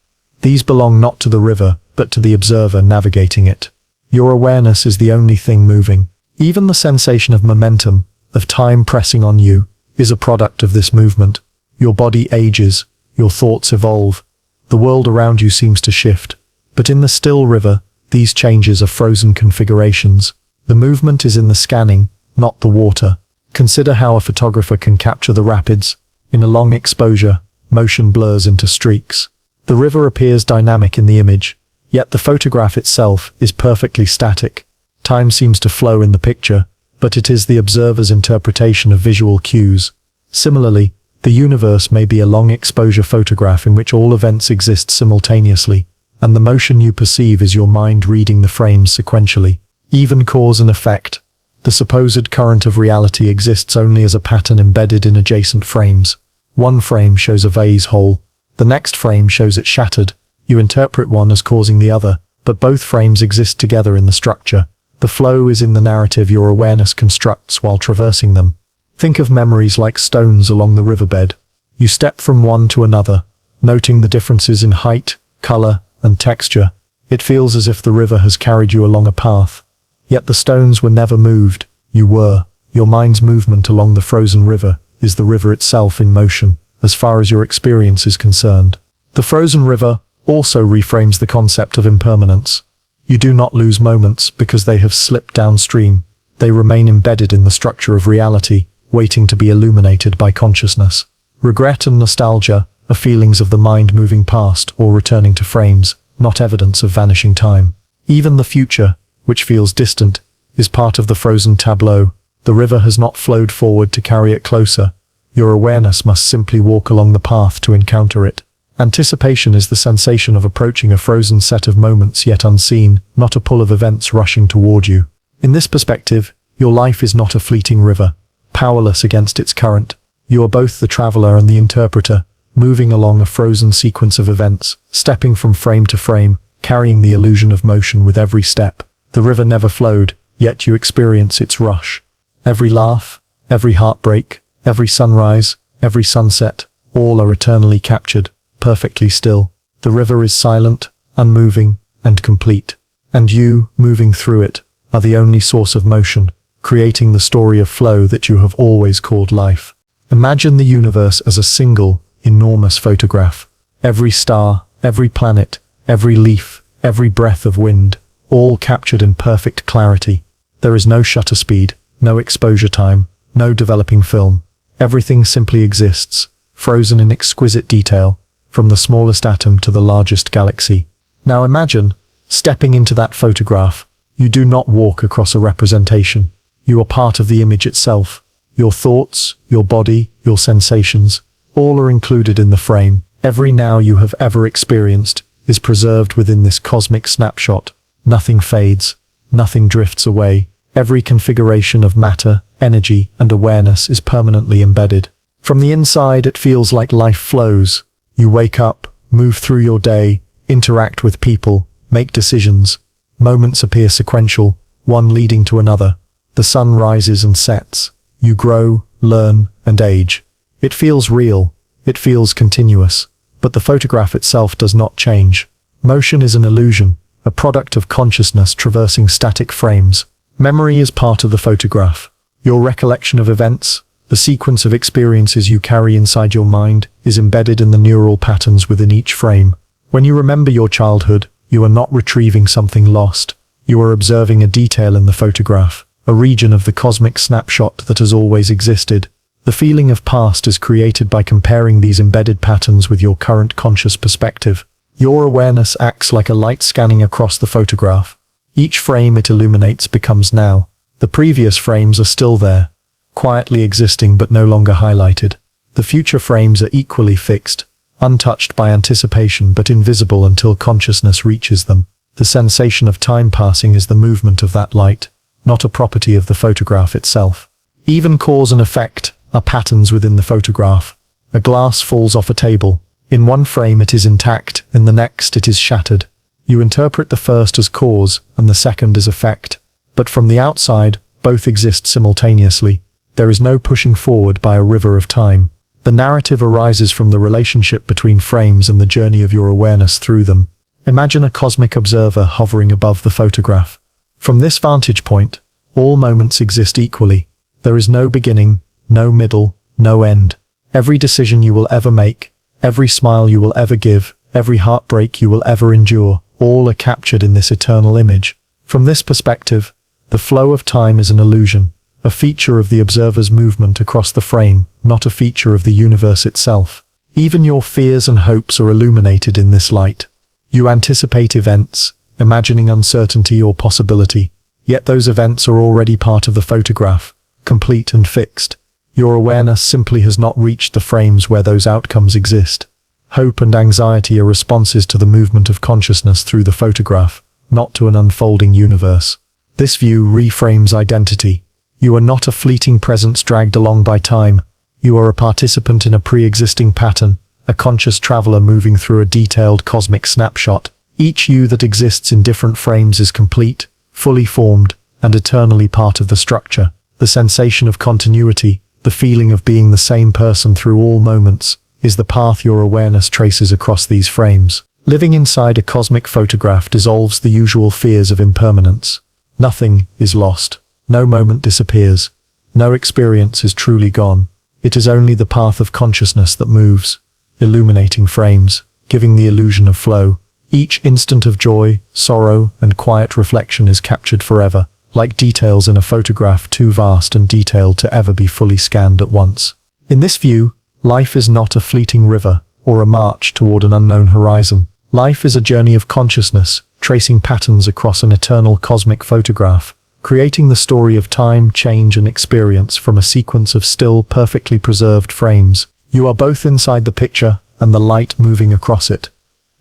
These belong not to the river, but to the observer navigating it. Your awareness is the only thing moving. Even the sensation of momentum, of time pressing on you, is a product of this movement. Your body ages, your thoughts evolve, the world around you seems to shift. But in the still river, these changes are frozen configurations. The movement is in the scanning, not the water. Consider how a photographer can capture the rapids. In a long exposure, motion blurs into streaks. The river appears dynamic in the image, yet the photograph itself is perfectly static. Time seems to flow in the picture, but it is the observer's interpretation of visual cues. Similarly, the universe may be a long exposure photograph in which all events exist simultaneously, and the motion you perceive is your mind reading the frames sequentially. Even cause and effect. The supposed current of reality exists only as a pattern embedded in adjacent frames. One frame shows a vase whole. The next frame shows it shattered. You interpret one as causing the other, but both frames exist together in the structure. The flow is in the narrative your awareness constructs while traversing them. Think of memories like stones along the riverbed. You step from one to another, noting the differences in height, color, and texture. It feels as if the river has carried you along a path. Yet the stones were never moved, you were. Your mind's movement along the frozen river is the river itself in motion, as far as your experience is concerned. The frozen river also reframes the concept of impermanence. You do not lose moments because they have slipped downstream. They remain embedded in the structure of reality, waiting to be illuminated by consciousness. Regret and nostalgia are feelings of the mind moving past or returning to frames, not evidence of vanishing time. Even the future, which feels distant, is part of the frozen tableau. The river has not flowed forward to carry it closer. Your awareness must simply walk along the path to encounter it. Anticipation is the sensation of approaching a frozen set of moments yet unseen, not a pull of events rushing toward you. In this perspective, your life is not a fleeting river, powerless against its current. You are both the traveler and the interpreter, moving along a frozen sequence of events, stepping from frame to frame, carrying the illusion of motion with every step. The river never flowed, yet you experience its rush. Every laugh, every heartbreak, every sunrise, every sunset, all are eternally captured, perfectly still. The river is silent, unmoving, and complete. And you, moving through it, are the only source of motion, creating the story of flow that you have always called life. Imagine the universe as a single, enormous photograph. Every star, every planet, every leaf, every breath of wind, all captured in perfect clarity. There is no shutter speed, no exposure time, no developing film. Everything simply exists, frozen in exquisite detail, from the smallest atom to the largest galaxy. Now imagine, stepping into that photograph, you do not walk across a representation. You are part of the image itself. Your thoughts, your body, your sensations, all are included in the frame. Every now you have ever experienced is preserved within this cosmic snapshot. Nothing fades, nothing drifts away. Every configuration of matter, energy, and awareness is permanently embedded. From the inside, it feels like life flows. You wake up, move through your day, interact with people, make decisions. Moments appear sequential, one leading to another. The sun rises and sets. You grow, learn, and age. It feels real. It feels continuous. But the photograph itself does not change. Motion is an illusion, a product of consciousness traversing static frames. Memory is part of the photograph. Your recollection of events, the sequence of experiences you carry inside your mind, is embedded in the neural patterns within each frame. When you remember your childhood, you are not retrieving something lost. You are observing a detail in the photograph, a region of the cosmic snapshot that has always existed. The feeling of past is created by comparing these embedded patterns with your current conscious perspective. Your awareness acts like a light scanning across the photograph. Each frame it illuminates becomes now. The previous frames are still there, quietly existing but no longer highlighted. The future frames are equally fixed, untouched by anticipation but invisible until consciousness reaches them. The sensation of time passing is the movement of that light, not a property of the photograph itself. Even cause and effect are patterns within the photograph. A glass falls off a table. In one frame it is intact, in the next it is shattered. You interpret the first as cause and the second as effect. But from the outside, both exist simultaneously. There is no pushing forward by a river of time. The narrative arises from the relationship between frames and the journey of your awareness through them. Imagine a cosmic observer hovering above the photograph. From this vantage point, all moments exist equally. There is no beginning, no middle, no end. Every decision you will ever make, every smile you will ever give, every heartbreak you will ever endure, all are captured in this eternal image. From this perspective, the flow of time is an illusion, a feature of the observer's movement across the frame, not a feature of the universe itself. Even your fears and hopes are illuminated in this light. You anticipate events, imagining uncertainty or possibility, yet those events are already part of the photograph, complete and fixed. Your awareness simply has not reached the frames where those outcomes exist. Hope and anxiety are responses to the movement of consciousness through the photograph, not to an unfolding universe. This view reframes identity. You are not a fleeting presence dragged along by time. You are a participant in a pre-existing pattern, a conscious traveler moving through a detailed cosmic snapshot. Each you that exists in different frames is complete, fully formed, and eternally part of the structure. The sensation of continuity, the feeling of being the same person through all moments, is the path your awareness traces across these frames. Living inside a cosmic photograph dissolves the usual fears of impermanence. Nothing is lost. No moment disappears. No experience is truly gone. It is only the path of consciousness that moves, illuminating frames, giving the illusion of flow. Each instant of joy, sorrow, and quiet reflection is captured forever, like details in a photograph too vast and detailed to ever be fully scanned at once. In this view, life is not a fleeting river, or a march toward an unknown horizon. Life is a journey of consciousness, tracing patterns across an eternal cosmic photograph, creating the story of time, change, and experience from a sequence of still, perfectly preserved frames. You are both inside the picture and the light moving across it.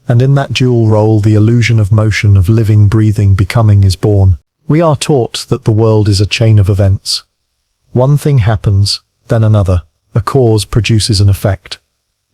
And in that dual role, the illusion of motion, of living, breathing, becoming is born. We are taught that the world is a chain of events. One thing happens, then another. A cause produces an effect.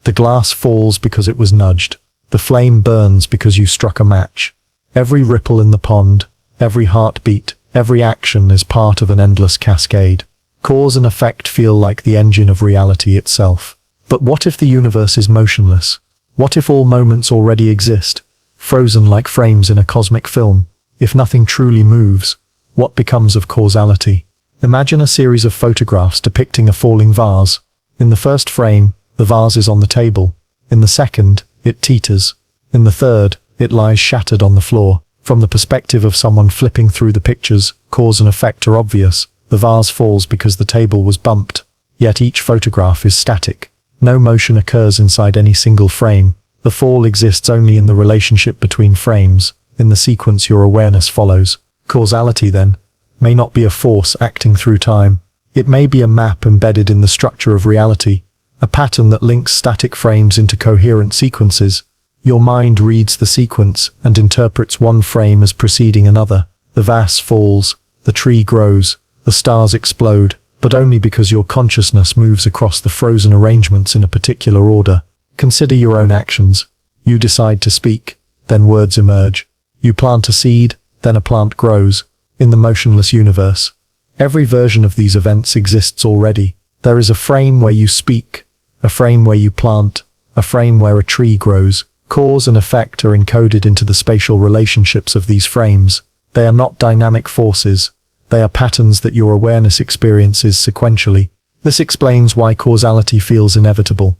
The glass falls because it was nudged. The flame burns because you struck a match. Every ripple in the pond, every heartbeat, every action is part of an endless cascade. Cause and effect feel like the engine of reality itself. But what if the universe is motionless? What if all moments already exist, frozen like frames in a cosmic film? If nothing truly moves, what becomes of causality? Imagine a series of photographs depicting a falling vase. In the first frame, the vase is on the table. In the second, it teeters. In the third, it lies shattered on the floor. From the perspective of someone flipping through the pictures, cause and effect are obvious. The vase falls because the table was bumped. Yet each photograph is static. No motion occurs inside any single frame. The fall exists only in the relationship between frames. In the sequence your awareness follows. Causality, then, may not be a force acting through time. It may be a map embedded in the structure of reality, a pattern that links static frames into coherent sequences. Your mind reads the sequence and interprets one frame as preceding another. The vase falls, the tree grows, the stars explode, but only because your consciousness moves across the frozen arrangements in a particular order. Consider your own actions. You decide to speak, then words emerge. You plant a seed, then a plant grows. In the motionless universe, every version of these events exists already. There is a frame where you speak, a frame where you plant, a frame where a tree grows. Cause and effect are encoded into the spatial relationships of these frames. They are not dynamic forces. They are patterns that your awareness experiences sequentially. This explains why causality feels inevitable.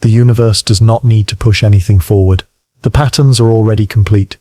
The universe does not need to push anything forward. The patterns are already complete.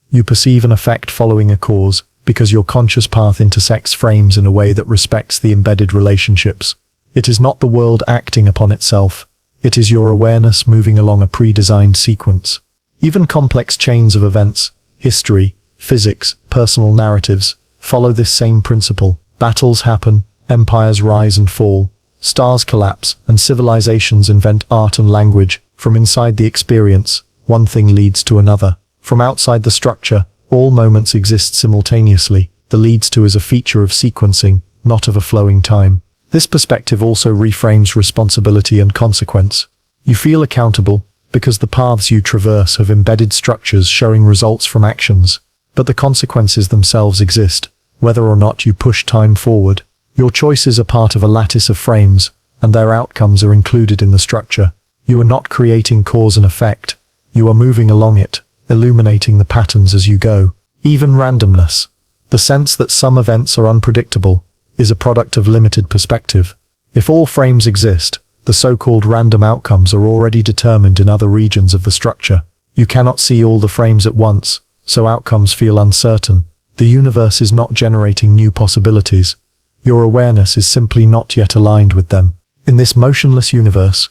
You perceive an effect following a cause, because your conscious path intersects frames in a way that respects the embedded relationships. It is not the world acting upon itself. It is your awareness moving along a pre-designed sequence. Even complex chains of events, history, physics, personal narratives, follow this same principle. Battles happen, empires rise and fall, stars collapse, and civilizations invent art and language. From inside the experience, one thing leads to another. From outside the structure, all moments exist simultaneously. The leads to is a feature of sequencing, not of a flowing time. This perspective also reframes responsibility and consequence. You feel accountable, because the paths you traverse have embedded structures showing results from actions. But the consequences themselves exist, whether or not you push time forward. Your choices are part of a lattice of frames, and their outcomes are included in the structure. You are not creating cause and effect. You are moving along it, illuminating the patterns as you go. Even randomness, the sense that some events are unpredictable, is a product of limited perspective. If all frames exist, the so-called random outcomes are already determined in other regions of the structure. You cannot see all the frames at once, so outcomes feel uncertain. The universe is not generating new possibilities. Your awareness is simply not yet aligned with them. In this motionless universe,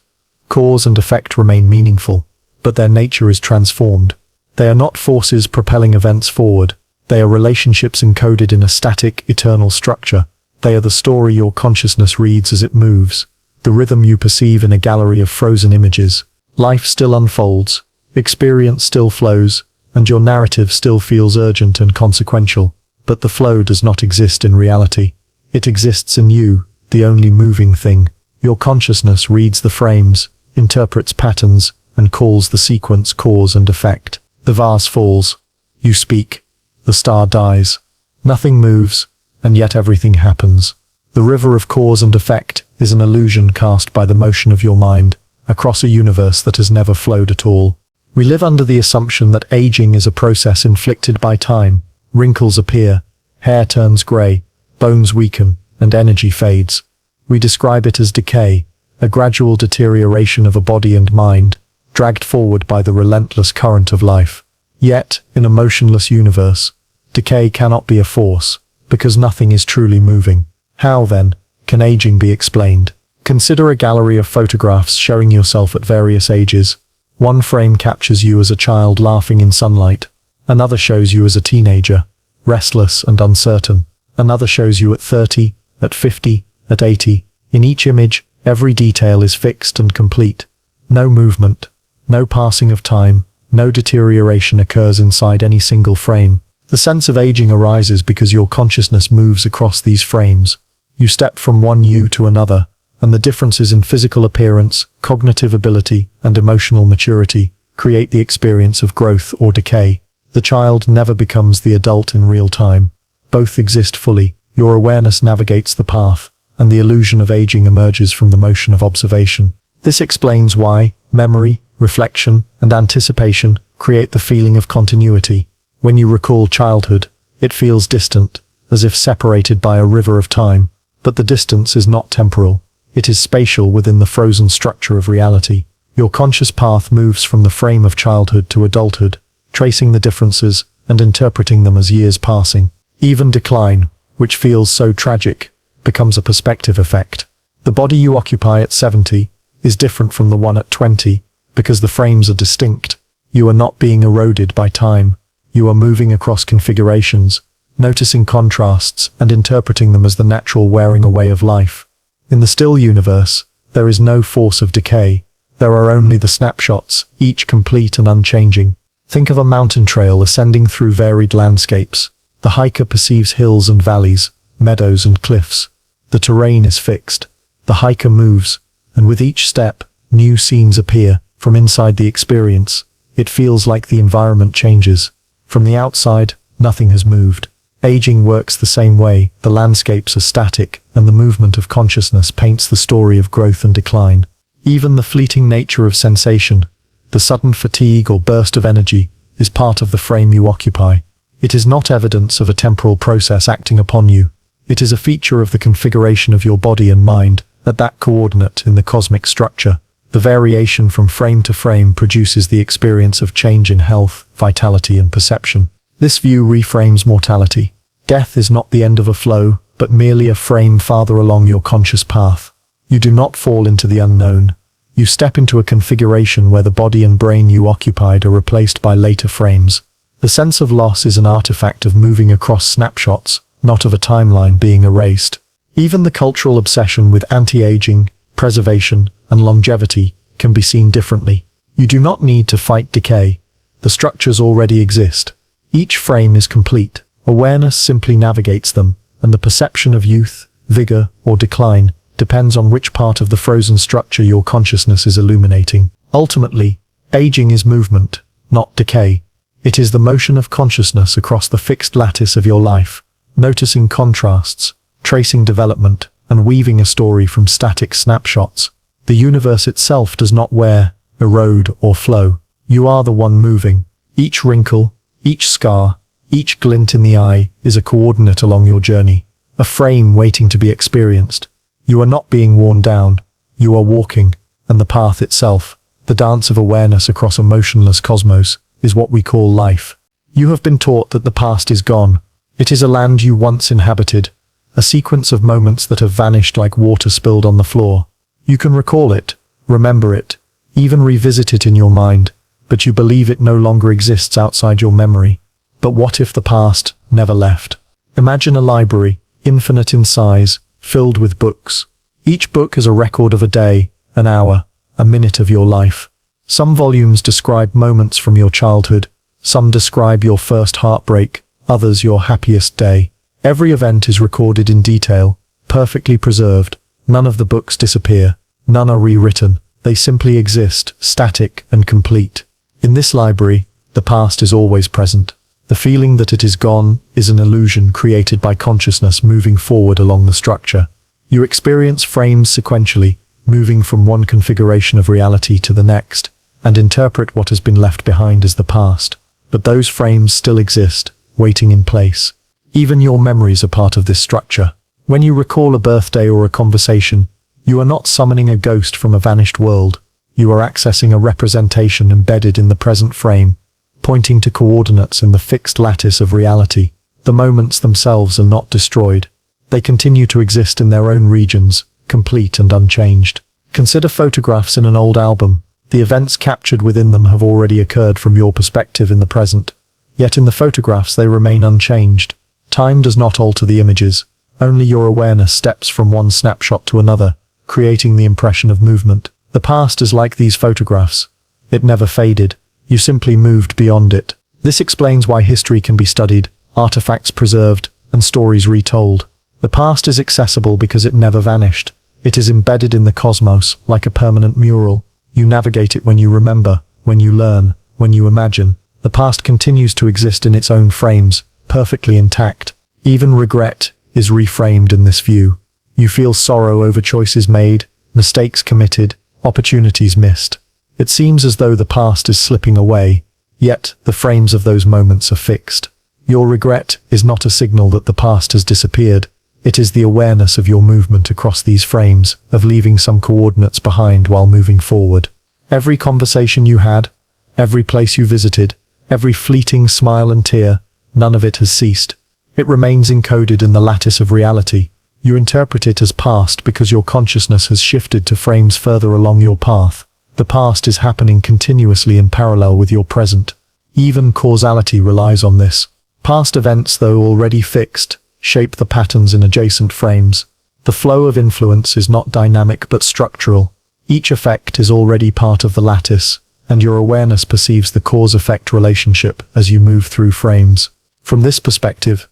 cause and effect remain meaningful, but their nature is transformed. They are not forces propelling events forward. They are relationships encoded in a static, eternal structure. They are the story your consciousness reads as it moves, the rhythm you perceive in a gallery of frozen images. Life still unfolds, experience still flows, and your narrative still feels urgent and consequential. But the flow does not exist in reality. It exists in you, the only moving thing. Your consciousness reads the frames, interprets patterns, and calls the sequence cause and effect. The vase falls. You speak. The star dies. Nothing moves, and yet everything happens. The river of cause and effect is an illusion cast by the motion of your mind, across a universe that has never flowed at all. We live under the assumption that aging is a process inflicted by time. Wrinkles appear, hair turns grey, bones weaken, and energy fades. We describe it as decay, a gradual deterioration of a body and mind, dragged forward by the relentless current of life. Yet, in a motionless universe, decay cannot be a force, because nothing is truly moving. How, then, can aging be explained? Consider a gallery of photographs showing yourself at various ages. One frame captures you as a child laughing in sunlight. Another shows you as a teenager, restless and uncertain. Another shows you at 30, at 50, at 80. In each image, every detail is fixed and complete. No movement, no passing of time, no deterioration occurs inside any single frame. The sense of aging arises because your consciousness moves across these frames. You step from one you to another, and the differences in physical appearance, cognitive ability, and emotional maturity create the experience of growth or decay. The child never becomes the adult in real time. Both exist fully. Your awareness navigates the path, and the illusion of aging emerges from the motion of observation. This explains why memory, reflection, and anticipation create the feeling of continuity. When you recall childhood, it feels distant, as if separated by a river of time. But the distance is not temporal. It is spatial within the frozen structure of reality. Your conscious path moves from the frame of childhood to adulthood, tracing the differences and interpreting them as years passing. Even decline, which feels so tragic, becomes a perspective effect. The body you occupy at 70 is different from the one at 20 because the frames are distinct. You are not being eroded by time. You are moving across configurations, noticing contrasts and interpreting them as the natural wearing away of life. In the still universe, there is no force of decay. There are only the snapshots, each complete and unchanging. Think of a mountain trail ascending through varied landscapes. The hiker perceives hills and valleys, meadows and cliffs. The terrain is fixed. The hiker moves, and with each step, new scenes appear. From inside the experience, it feels like the environment changes. From the outside, nothing has moved. Aging works the same way. The landscapes are static, and the movement of consciousness paints the story of growth and decline. Even the fleeting nature of sensation, the sudden fatigue or burst of energy, is part of the frame you occupy. It is not evidence of a temporal process acting upon you. It is a feature of the configuration of your body and mind, at that coordinate in the cosmic structure. The variation from frame to frame produces the experience of change in health, vitality, and perception. This view reframes mortality. Death is not the end of a flow, but merely a frame farther along your conscious path. You do not fall into the unknown. You step into a configuration where the body and brain you occupied are replaced by later frames. The sense of loss is an artifact of moving across snapshots, not of a timeline being erased. Even the cultural obsession with anti-aging, preservation, and longevity can be seen differently. You do not need to fight decay. The structures already exist. Each frame is complete. Awareness simply navigates them, and the perception of youth, vigor, or decline depends on which part of the frozen structure your consciousness is illuminating. Ultimately, aging is movement, not decay. It is the motion of consciousness across the fixed lattice of your life, noticing contrasts, tracing development, and weaving a story from static snapshots. The universe itself does not wear, erode, or flow. You are the one moving. Each wrinkle, each scar, each glint in the eye is a coordinate along your journey, a frame waiting to be experienced. You are not being worn down. You are walking, and the path itself, the dance of awareness across a motionless cosmos, is what we call life. You have been taught that the past is gone. It is a land you once inhabited, a sequence of moments that have vanished like water spilled on the floor. You can recall it, remember it, even revisit it in your mind, but you believe it no longer exists outside your memory. But what if the past never left? Imagine a library, infinite in size, filled with books. Each book is a record of a day, an hour, a minute of your life. Some volumes describe moments from your childhood, some describe your first heartbreak, others your happiest day. Every event is recorded in detail, perfectly preserved. None of the books disappear, none are rewritten. They simply exist, static and complete. In this library, the past is always present. The feeling that it is gone is an illusion created by consciousness moving forward along the structure. You experience frames sequentially, moving from one configuration of reality to the next, and interpret what has been left behind as the past. But those frames still exist, waiting in place. Even your memories are part of this structure. When you recall a birthday or a conversation, you are not summoning a ghost from a vanished world. You are accessing a representation embedded in the present frame, pointing to coordinates in the fixed lattice of reality. The moments themselves are not destroyed. They continue to exist in their own regions, complete and unchanged. Consider photographs in an old album. The events captured within them have already occurred from your perspective in the present. Yet in the photographs they remain unchanged. Time does not alter the images. Only your awareness steps from one snapshot to another, creating the impression of movement. The past is like these photographs. It never faded. You simply moved beyond it. This explains why history can be studied, artifacts preserved, and stories retold. The past is accessible because it never vanished. It is embedded in the cosmos, like a permanent mural. You navigate it when you remember, when you learn, when you imagine. The past continues to exist in its own frames, perfectly intact. Even regret is reframed in this view. You feel sorrow over choices made, mistakes committed, opportunities missed. It seems as though the past is slipping away, yet the frames of those moments are fixed. Your regret is not a signal that the past has disappeared. It is the awareness of your movement across these frames, of leaving some coordinates behind while moving forward. Every conversation you had, every place you visited, every fleeting smile and tear, none of it has ceased. It remains encoded in the lattice of reality. You interpret it as past because your consciousness has shifted to frames further along your path. The past is happening continuously in parallel with your present. Even causality relies on this. Past events, though already fixed, shape the patterns in adjacent frames. The flow of influence is not dynamic but structural. Each effect is already part of the lattice, and your awareness perceives the cause-effect relationship as you move through frames. From this perspective,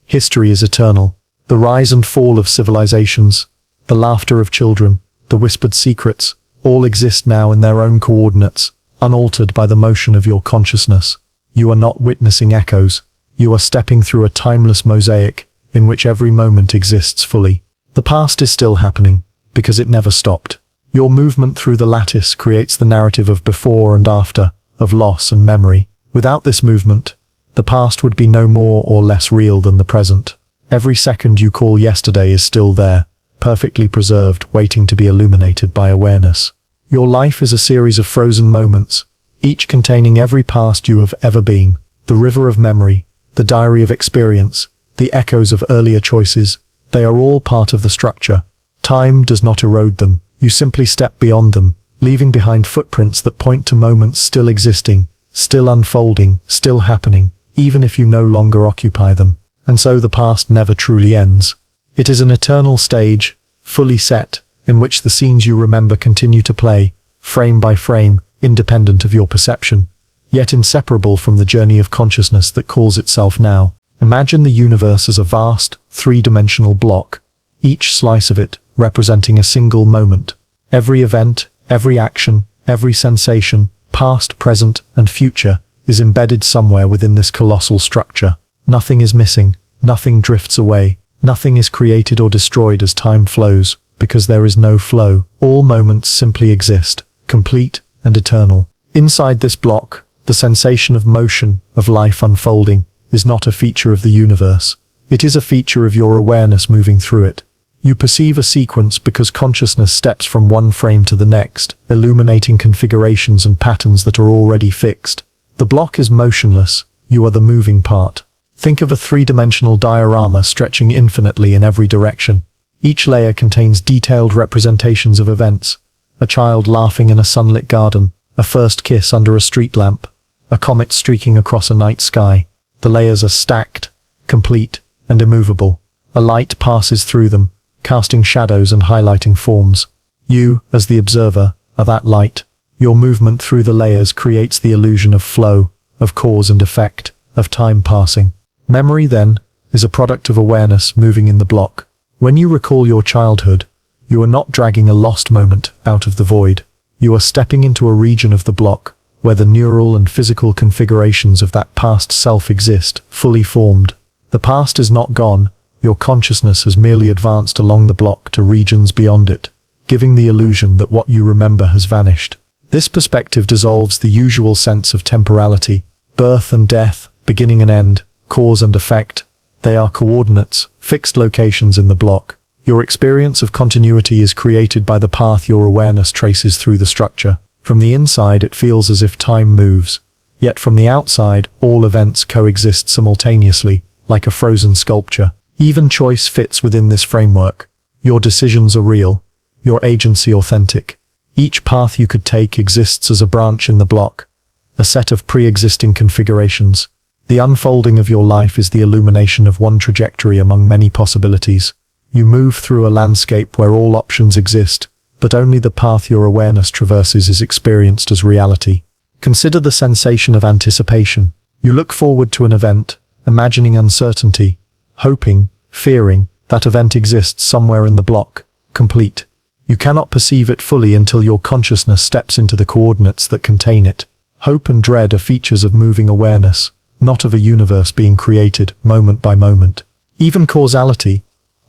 history is eternal. The rise and fall of civilizations, the laughter of children, the whispered secrets, all exist now in their own coordinates, unaltered by the motion of your consciousness. You are not witnessing echoes. You are stepping through a timeless mosaic in which every moment exists fully. The past is still happening, because it never stopped. Your movement through the lattice creates the narrative of before and after, of loss and memory. Without this movement, the past would be no more or less real than the present. Every second you call yesterday is still there, perfectly preserved, waiting to be illuminated by awareness. Your life is a series of frozen moments, each containing every past you have ever been, the river of memory, the diary of experience, the echoes of earlier choices. They are all part of the structure. Time does not erode them. You simply step beyond them, leaving behind footprints that point to moments still existing, still unfolding, still happening, even if you no longer occupy them. And so the past never truly ends. It is an eternal stage, fully set, in which the scenes you remember continue to play, frame by frame, independent of your perception, yet inseparable from the journey of consciousness that calls itself now. Imagine the universe as a vast, three-dimensional block, each slice of it representing a single moment. Every event, every action, every sensation, past, present, and future, is embedded somewhere within this colossal structure. Nothing is missing, nothing drifts away, nothing is created or destroyed as time flows, because there is no flow. All moments simply exist, complete and eternal. Inside this block, the sensation of motion, of life unfolding, is not a feature of the universe. It is a feature of your awareness moving through it. You perceive a sequence because consciousness steps from one frame to the next, illuminating configurations and patterns that are already fixed. The block is motionless. You are the moving part. Think of a three-dimensional diorama stretching infinitely in every direction. Each layer contains detailed representations of events. A child laughing in a sunlit garden, a first kiss under a street lamp, a comet streaking across a night sky. The layers are stacked, complete, and immovable. A light passes through them, casting shadows and highlighting forms. You, as the observer, are that light. Your movement through the layers creates the illusion of flow, of cause and effect, of time passing. Memory, then, is a product of awareness moving in the block. When you recall your childhood, you are not dragging a lost moment out of the void. You are stepping into a region of the block, where the neural and physical configurations of that past self exist, fully formed. The past is not gone. Your consciousness has merely advanced along the block to regions beyond it, giving the illusion that what you remember has vanished. This perspective dissolves the usual sense of temporality, birth and death, beginning and end, cause and effect. They are coordinates, fixed locations in the block. Your experience of continuity is created by the path your awareness traces through the structure. From the inside, it feels as if time moves. Yet from the outside, all events coexist simultaneously, like a frozen sculpture. Even choice fits within this framework. Your decisions are real, your agency authentic. Each path you could take exists as a branch in the block, a set of pre-existing configurations. The unfolding of your life is the illumination of one trajectory among many possibilities. You move through a landscape where all options exist, but only the path your awareness traverses is experienced as reality. Consider the sensation of anticipation. You look forward to an event, imagining uncertainty, hoping, fearing, that event exists somewhere in the block, complete. You cannot perceive it fully until your consciousness steps into the coordinates that contain it. Hope and dread are features of moving awareness, not of a universe being created moment by moment. Even causality,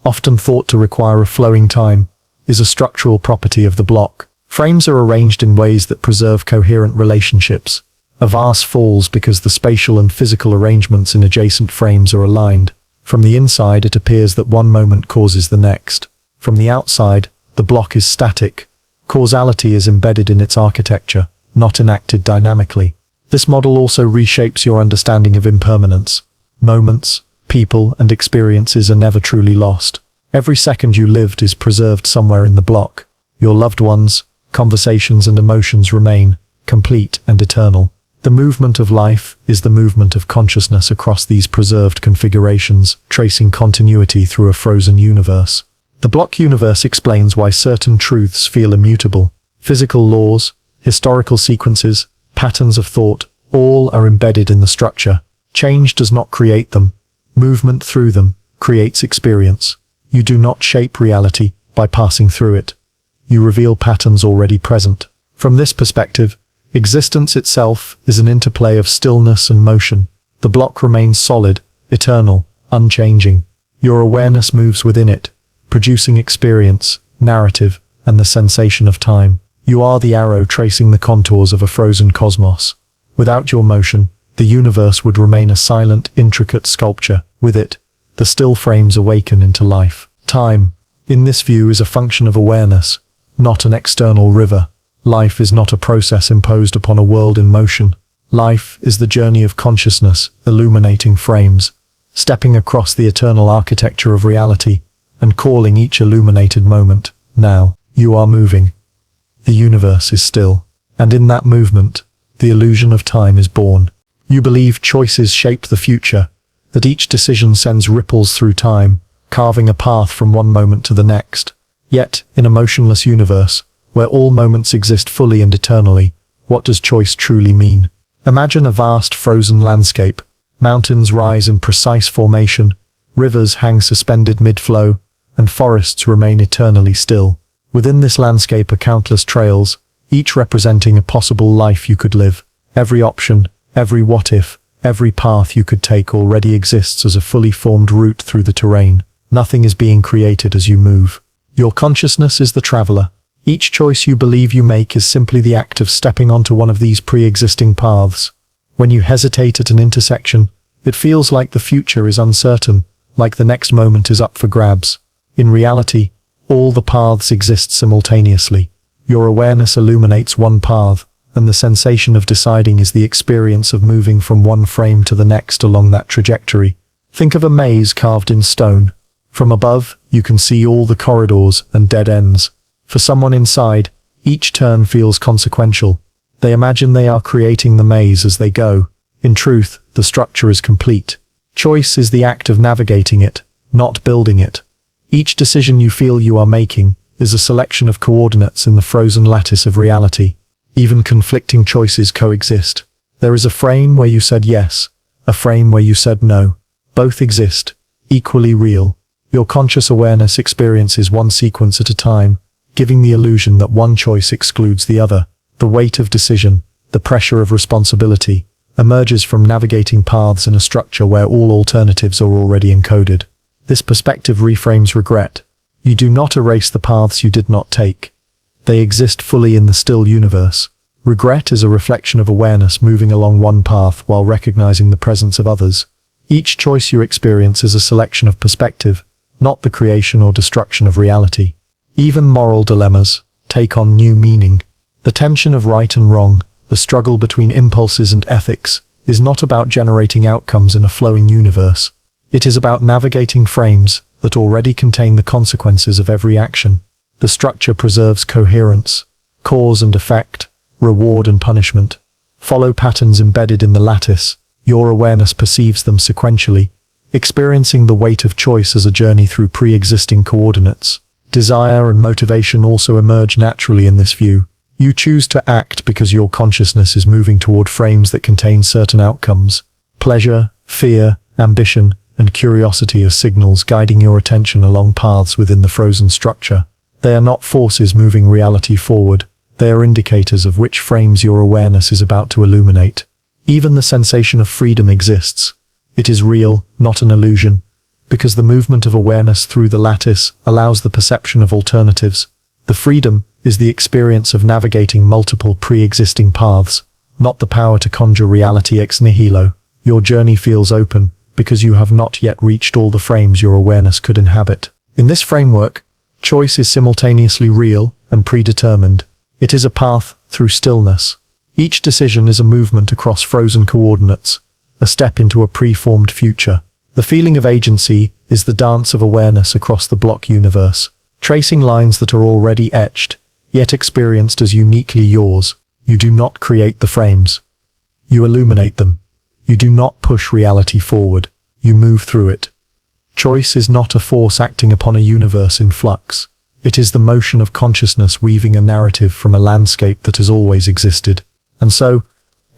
often thought to require a flowing time, is a structural property of the block. Frames are arranged in ways that preserve coherent relationships. A vase falls because the spatial and physical arrangements in adjacent frames are aligned. From the inside, it appears that one moment causes the next. From the outside, the block is static. Causality is embedded in its architecture, not enacted dynamically. This model also reshapes your understanding of impermanence. Moments, people, and experiences are never truly lost. Every second you lived is preserved somewhere in the block. Your loved ones, conversations, and emotions remain, complete and eternal. The movement of life is the movement of consciousness across these preserved configurations, tracing continuity through a frozen universe. The block universe explains why certain truths feel immutable. Physical laws, historical sequences, patterns of thought, all are embedded in the structure. Change does not create them. Movement through them creates experience. You do not shape reality by passing through it. You reveal patterns already present. From this perspective, existence itself is an interplay of stillness and motion. The block remains solid, eternal, unchanging. Your awareness moves within it, producing experience, narrative, and the sensation of time. You are the arrow tracing the contours of a frozen cosmos. Without your motion, the universe would remain a silent, intricate sculpture. With it, the still frames awaken into life. Time, in this view, is a function of awareness, not an external river. Life is not a process imposed upon a world in motion. Life is the journey of consciousness, illuminating frames, stepping across the eternal architecture of reality, and calling each illuminated moment, now. You are moving. The universe is still, and in that movement, the illusion of time is born. You believe choices shape the future, that each decision sends ripples through time, carving a path from one moment to the next. Yet, in a motionless universe, where all moments exist fully and eternally, what does choice truly mean? Imagine a vast frozen landscape. Mountains rise in precise formation, rivers hang suspended mid-flow, and forests remain eternally still. Within this landscape are countless trails, each representing a possible life you could live. Every option, every what-if, every path you could take already exists as a fully formed route through the terrain. Nothing is being created as you move. Your consciousness is the traveler. Each choice you believe you make is simply the act of stepping onto one of these pre-existing paths. When you hesitate at an intersection, it feels like the future is uncertain, like the next moment is up for grabs. In reality, all the paths exist simultaneously. Your awareness illuminates one path, and the sensation of deciding is the experience of moving from one frame to the next along that trajectory. Think of a maze carved in stone. From above, you can see all the corridors and dead ends. For someone inside, each turn feels consequential. They imagine they are creating the maze as they go. In truth, the structure is complete. Choice is the act of navigating it, not building it. Each decision you feel you are making is a selection of coordinates in the frozen lattice of reality. Even conflicting choices coexist. There is a frame where you said yes, a frame where you said no. Both exist, equally real. Your conscious awareness experiences one sequence at a time, giving the illusion that one choice excludes the other. The weight of decision, the pressure of responsibility, emerges from navigating paths in a structure where all alternatives are already encoded. This perspective reframes regret. You do not erase the paths you did not take. They exist fully in the still universe. Regret is a reflection of awareness moving along one path while recognizing the presence of others. Each choice you experience is a selection of perspective, not the creation or destruction of reality. Even moral dilemmas take on new meaning. The tension of right and wrong, the struggle between impulses and ethics, is not about generating outcomes in a flowing universe. It is about navigating frames that already contain the consequences of every action. The structure preserves coherence, cause and effect, reward and punishment. Follow patterns embedded in the lattice. Your awareness perceives them sequentially, experiencing the weight of choice as a journey through pre-existing coordinates. Desire and motivation also emerge naturally in this view. You choose to act because your consciousness is moving toward frames that contain certain outcomes. Pleasure, fear, ambition, and curiosity are signals guiding your attention along paths within the frozen structure. They are not forces moving reality forward. They are indicators of which frames your awareness is about to illuminate. Even the sensation of freedom exists. It is real, not an illusion, because the movement of awareness through the lattice allows the perception of alternatives. The freedom is the experience of navigating multiple pre-existing paths, not the power to conjure reality ex nihilo. Your journey feels open, because you have not yet reached all the frames your awareness could inhabit. In this framework, choice is simultaneously real and predetermined. It is a path through stillness. Each decision is a movement across frozen coordinates, a step into a preformed future. The feeling of agency is the dance of awareness across the block universe, tracing lines that are already etched, yet experienced as uniquely yours. You do not create the frames. You illuminate them. You do not push reality forward. You move through it. Choice is not a force acting upon a universe in flux. It is the motion of consciousness weaving a narrative from a landscape that has always existed. And so,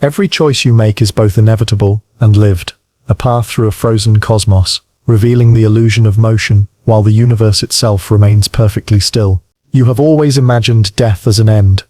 every choice you make is both inevitable and lived, a path through a frozen cosmos, revealing the illusion of motion while the universe itself remains perfectly still. You have always imagined death as an end,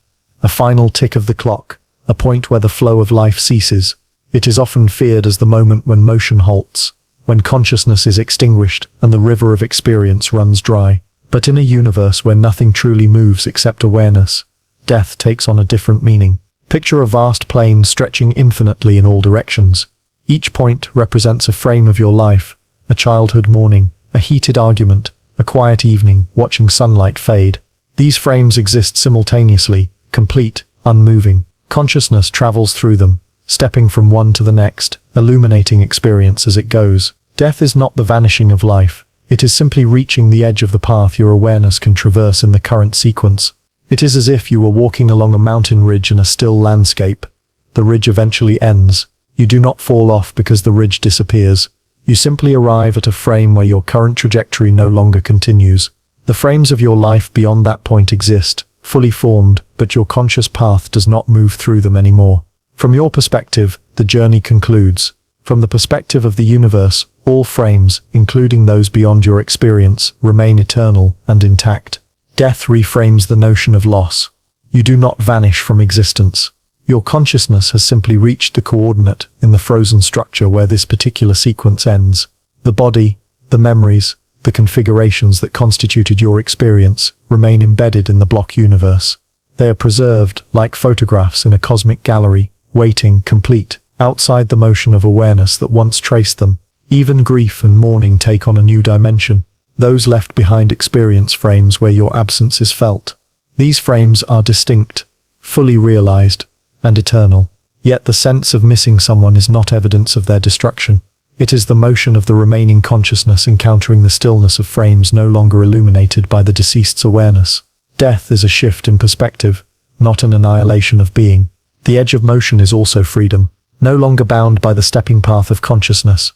a final tick of the clock, a point where the flow of life ceases. It is often feared as the moment when motion halts, when consciousness is extinguished and the river of experience runs dry. But in a universe where nothing truly moves except awareness, death takes on a different meaning. Picture a vast plain stretching infinitely in all directions. Each point represents a frame of your life, a childhood morning, a heated argument, a quiet evening, watching sunlight fade. These frames exist simultaneously, complete, unmoving. Consciousness travels through them, stepping from one to the next, illuminating experience as it goes. Death is not the vanishing of life. It is simply reaching the edge of the path your awareness can traverse in the current sequence. It is as if you were walking along a mountain ridge in a still landscape. The ridge eventually ends. You do not fall off because the ridge disappears. You simply arrive at a frame where your current trajectory no longer continues. The frames of your life beyond that point exist, fully formed, but your conscious path does not move through them anymore. From your perspective, the journey concludes. From the perspective of the universe, all frames, including those beyond your experience, remain eternal and intact. Death reframes the notion of loss. You do not vanish from existence. Your consciousness has simply reached the coordinate in the frozen structure where this particular sequence ends. The body, the memories, the configurations that constituted your experience remain embedded in the block universe. They are preserved, like photographs in a cosmic gallery, waiting, complete, outside the motion of awareness that once traced them. Even grief and mourning take on a new dimension. Those left behind experience frames where your absence is felt. These frames are distinct, fully realized, and eternal. Yet the sense of missing someone is not evidence of their destruction. It is the motion of the remaining consciousness encountering the stillness of frames no longer illuminated by the deceased's awareness. Death is a shift in perspective, not an annihilation of being. The edge of motion is also freedom, no longer bound by the stepping path of consciousness.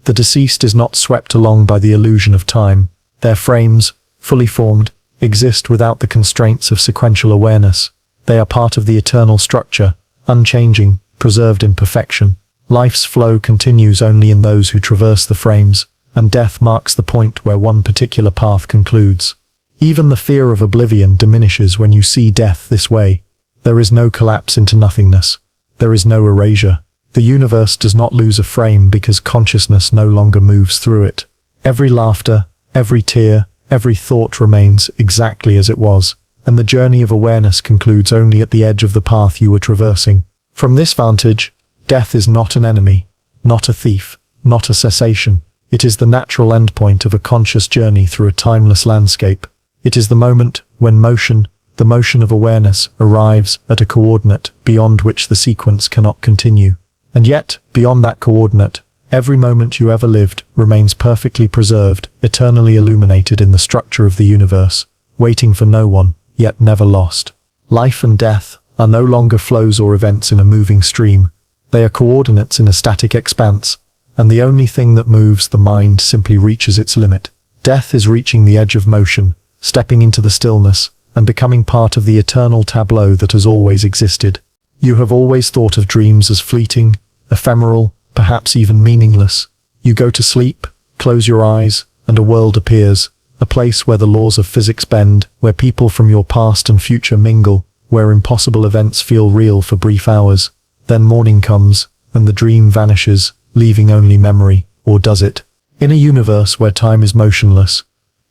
The deceased is not swept along by the illusion of time. Their frames, fully formed, exist without the constraints of sequential awareness. They are part of the eternal structure, unchanging, preserved in perfection. Life's flow continues only in those who traverse the frames, and death marks the point where one particular path concludes. Even the fear of oblivion diminishes when you see death this way. There is no collapse into nothingness. There is no erasure. The universe does not lose a frame because consciousness no longer moves through it. Every laughter, every tear, every thought remains exactly as it was, and the journey of awareness concludes only at the edge of the path you were traversing. From this vantage, death is not an enemy, not a thief, not a cessation. It is the natural endpoint of a conscious journey through a timeless landscape. It is the moment when motion, the motion of awareness, arrives at a coordinate beyond which the sequence cannot continue. And yet, beyond that coordinate, every moment you ever lived remains perfectly preserved, eternally illuminated in the structure of the universe, waiting for no one, yet never lost. Life and death are no longer flows or events in a moving stream. They are coordinates in a static expanse, and the only thing that moves the mind simply reaches its limit. Death is reaching the edge of motion, stepping into the stillness, and becoming part of the eternal tableau that has always existed. You have always thought of dreams as fleeting, ephemeral, perhaps even meaningless. You go to sleep, close your eyes, and a world appears, a place where the laws of physics bend, where people from your past and future mingle, where impossible events feel real for brief hours. Then morning comes, and the dream vanishes, leaving only memory, or does it? In a universe where time is motionless,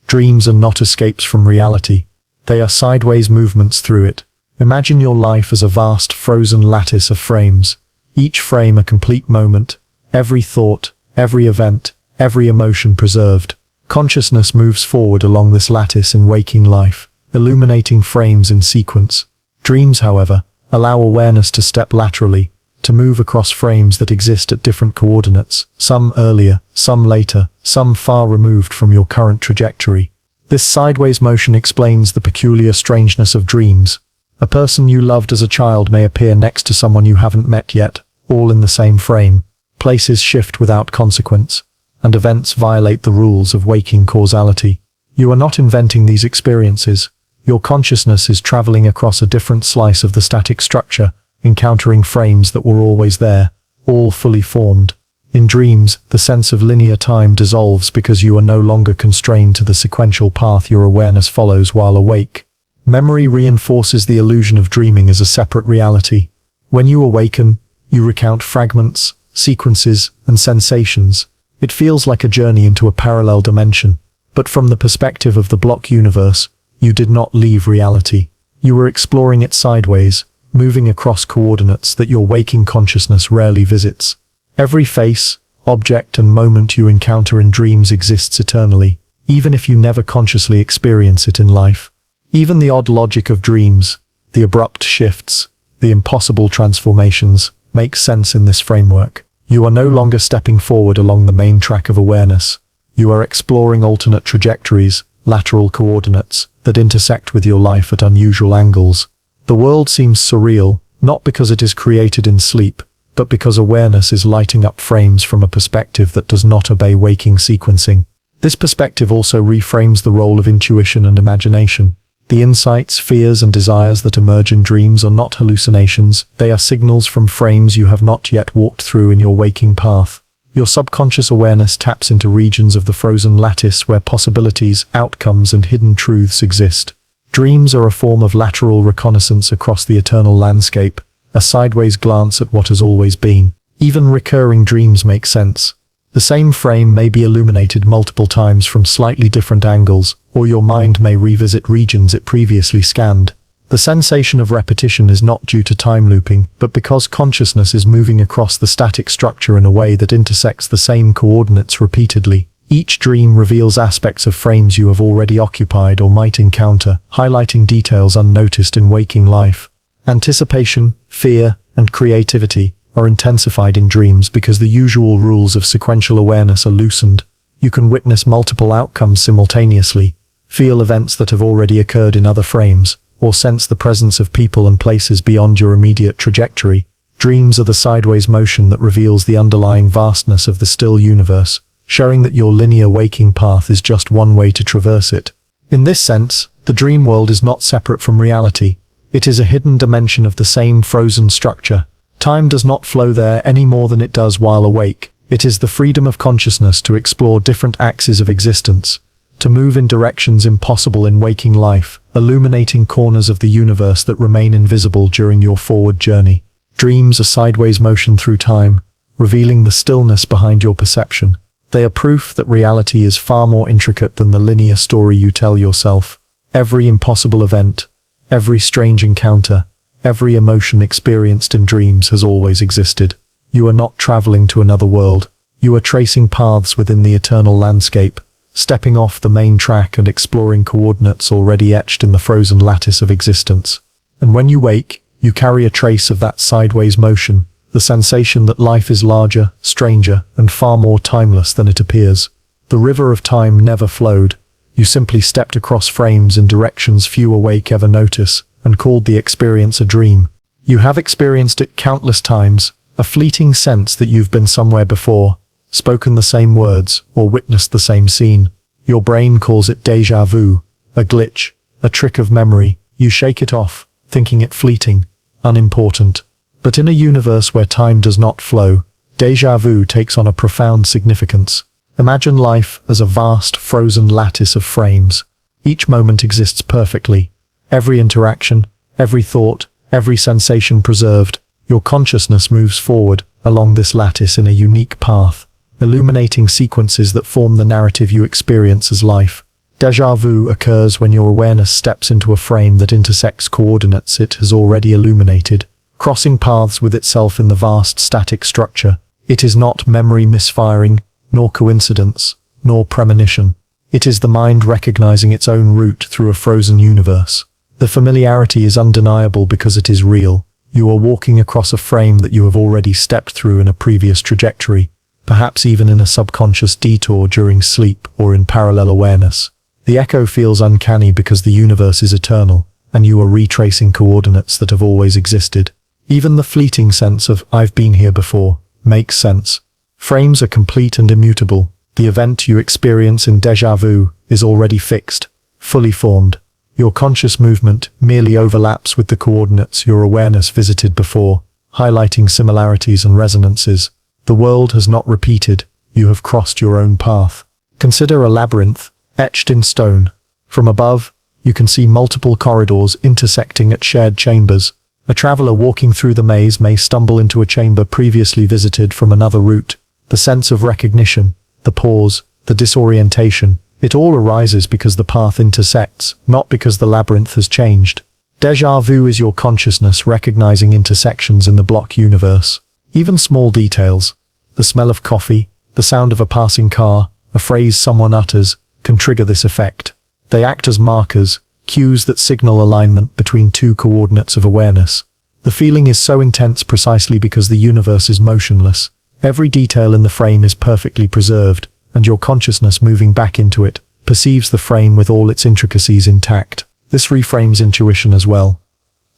dreams are not escapes from reality. They are sideways movements through it. Imagine your life as a vast frozen lattice of frames, each frame a complete moment, every thought, every event, every emotion preserved. Consciousness moves forward along this lattice in waking life, illuminating frames in sequence. Dreams, however, allow awareness to step laterally, to move across frames that exist at different coordinates, some earlier, some later, some far removed from your current trajectory. This sideways motion explains the peculiar strangeness of dreams. A person you loved as a child may appear next to someone you haven't met yet, all in the same frame. Places shift without consequence, and events violate the rules of waking causality. You are not inventing these experiences. Your consciousness is traveling across a different slice of the static structure, encountering frames that were always there, all fully formed. In dreams, the sense of linear time dissolves because you are no longer constrained to the sequential path your awareness follows while awake. Memory reinforces the illusion of dreaming as a separate reality. When you awaken, you recount fragments, sequences, and sensations. It feels like a journey into a parallel dimension. But from the perspective of the block universe, you did not leave reality. You were exploring it sideways, moving across coordinates that your waking consciousness rarely visits. Every face, object, and moment you encounter in dreams exists eternally, even if you never consciously experience it in life. Even the odd logic of dreams, the abrupt shifts, the impossible transformations, make sense in this framework. You are no longer stepping forward along the main track of awareness. You are exploring alternate trajectories, lateral coordinates, that intersect with your life at unusual angles. The world seems surreal, not because it is created in sleep, but because awareness is lighting up frames from a perspective that does not obey waking sequencing. This perspective also reframes the role of intuition and imagination. The insights, fears, and desires that emerge in dreams are not hallucinations. They are signals from frames you have not yet walked through in your waking path. Your subconscious awareness taps into regions of the frozen lattice where possibilities, outcomes, and hidden truths exist. Dreams are a form of lateral reconnaissance across the eternal landscape, a sideways glance at what has always been. Even recurring dreams make sense. The same frame may be illuminated multiple times from slightly different angles, or your mind may revisit regions it previously scanned. The sensation of repetition is not due to time looping, but because consciousness is moving across the static structure in a way that intersects the same coordinates repeatedly. Each dream reveals aspects of frames you have already occupied or might encounter, highlighting details unnoticed in waking life. Anticipation, fear, and creativity are intensified in dreams because the usual rules of sequential awareness are loosened. You can witness multiple outcomes simultaneously, feel events that have already occurred in other frames, or sense the presence of people and places beyond your immediate trajectory. Dreams are the sideways motion that reveals the underlying vastness of the still universe, showing that your linear waking path is just one way to traverse it. In this sense, the dream world is not separate from reality. It is a hidden dimension of the same frozen structure. Time does not flow there any more than it does while awake. It is the freedom of consciousness to explore different axes of existence, to move in directions impossible in waking life, illuminating corners of the universe that remain invisible during your forward journey. Dreams are sideways motion through time, revealing the stillness behind your perception. They are proof that reality is far more intricate than the linear story you tell yourself. Every impossible event, every strange encounter, every emotion experienced in dreams has always existed. You are not traveling to another world. You are tracing paths within the eternal landscape, stepping off the main track and exploring coordinates already etched in the frozen lattice of existence. And when you wake, you carry a trace of that sideways motion, the sensation that life is larger, stranger, and far more timeless than it appears. The river of time never flowed. You simply stepped across frames in directions few awake ever notice, and called the experience a dream. You have experienced it countless times, a fleeting sense that you've been somewhere before, spoken the same words, or witnessed the same scene. Your brain calls it déjà vu, a glitch, a trick of memory. You shake it off, thinking it fleeting, unimportant. But in a universe where time does not flow, déjà vu takes on a profound significance. Imagine life as a vast, frozen lattice of frames. Each moment exists perfectly. Every interaction, every thought, every sensation preserved. Your consciousness moves forward along this lattice in a unique path, illuminating sequences that form the narrative you experience as life. Déjà vu occurs when your awareness steps into a frame that intersects coordinates it has already illuminated, crossing paths with itself in the vast static structure. It is not memory misfiring, nor coincidence, nor premonition. It is the mind recognizing its own route through a frozen universe. The familiarity is undeniable because it is real. You are walking across a frame that you have already stepped through in a previous trajectory, perhaps even in a subconscious detour during sleep or in parallel awareness. The echo feels uncanny because the universe is eternal, and you are retracing coordinates that have always existed. Even the fleeting sense of "I've been here before" makes sense. Frames are complete and immutable. The event you experience in déjà vu is already fixed, fully formed. Your conscious movement merely overlaps with the coordinates your awareness visited before, highlighting similarities and resonances. The world has not repeated, you have crossed your own path. Consider a labyrinth, etched in stone. From above, you can see multiple corridors intersecting at shared chambers. A traveler walking through the maze may stumble into a chamber previously visited from another route. The sense of recognition, the pause, the disorientation, it all arises because the path intersects, not because the labyrinth has changed. Déjà vu is your consciousness recognizing intersections in the block universe. Even small details, the smell of coffee, the sound of a passing car, a phrase someone utters, can trigger this effect. They act as markers, cues that signal alignment between two coordinates of awareness. The feeling is so intense precisely because the universe is motionless. Every detail in the frame is perfectly preserved, and your consciousness moving back into it perceives the frame with all its intricacies intact. This reframes intuition as well.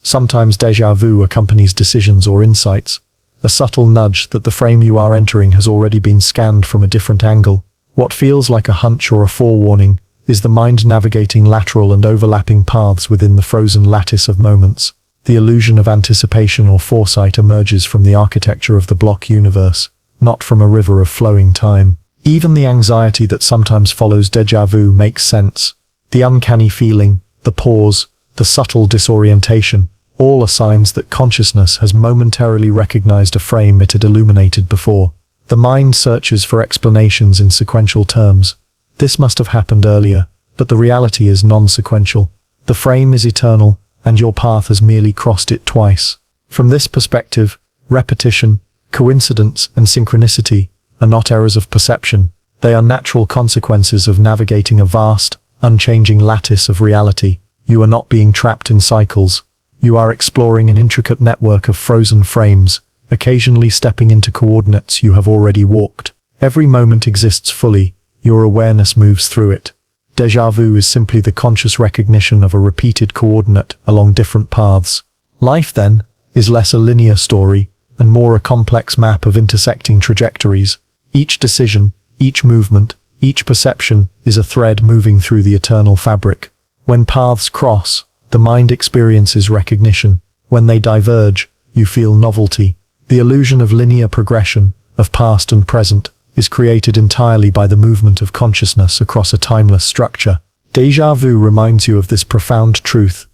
Sometimes déjà vu accompanies decisions or insights, a subtle nudge that the frame you are entering has already been scanned from a different angle. What feels like a hunch or a forewarning is the mind navigating lateral and overlapping paths within the frozen lattice of moments. The illusion of anticipation or foresight emerges from the architecture of the block universe, not from a river of flowing time. Even the anxiety that sometimes follows déjà vu makes sense. The uncanny feeling, the pause, the subtle disorientation, all are signs that consciousness has momentarily recognized a frame it had illuminated before. The mind searches for explanations in sequential terms. This must have happened earlier, but the reality is non-sequential. The frame is eternal, and your path has merely crossed it twice. From this perspective, repetition, coincidence, and synchronicity are not errors of perception. They are natural consequences of navigating a vast, unchanging lattice of reality. You are not being trapped in cycles. You are exploring an intricate network of frozen frames, occasionally stepping into coordinates you have already walked. Every moment exists fully. Your awareness moves through it. Déjà vu is simply the conscious recognition of a repeated coordinate along different paths. Life, then, is less a linear story and more a complex map of intersecting trajectories. Each decision, each movement, each perception is a thread moving through the eternal fabric. When paths cross, the mind experiences recognition. When they diverge, you feel novelty. The illusion of linear progression, of past and present, is created entirely by the movement of consciousness across a timeless structure. Déjà vu reminds you of this profound truth.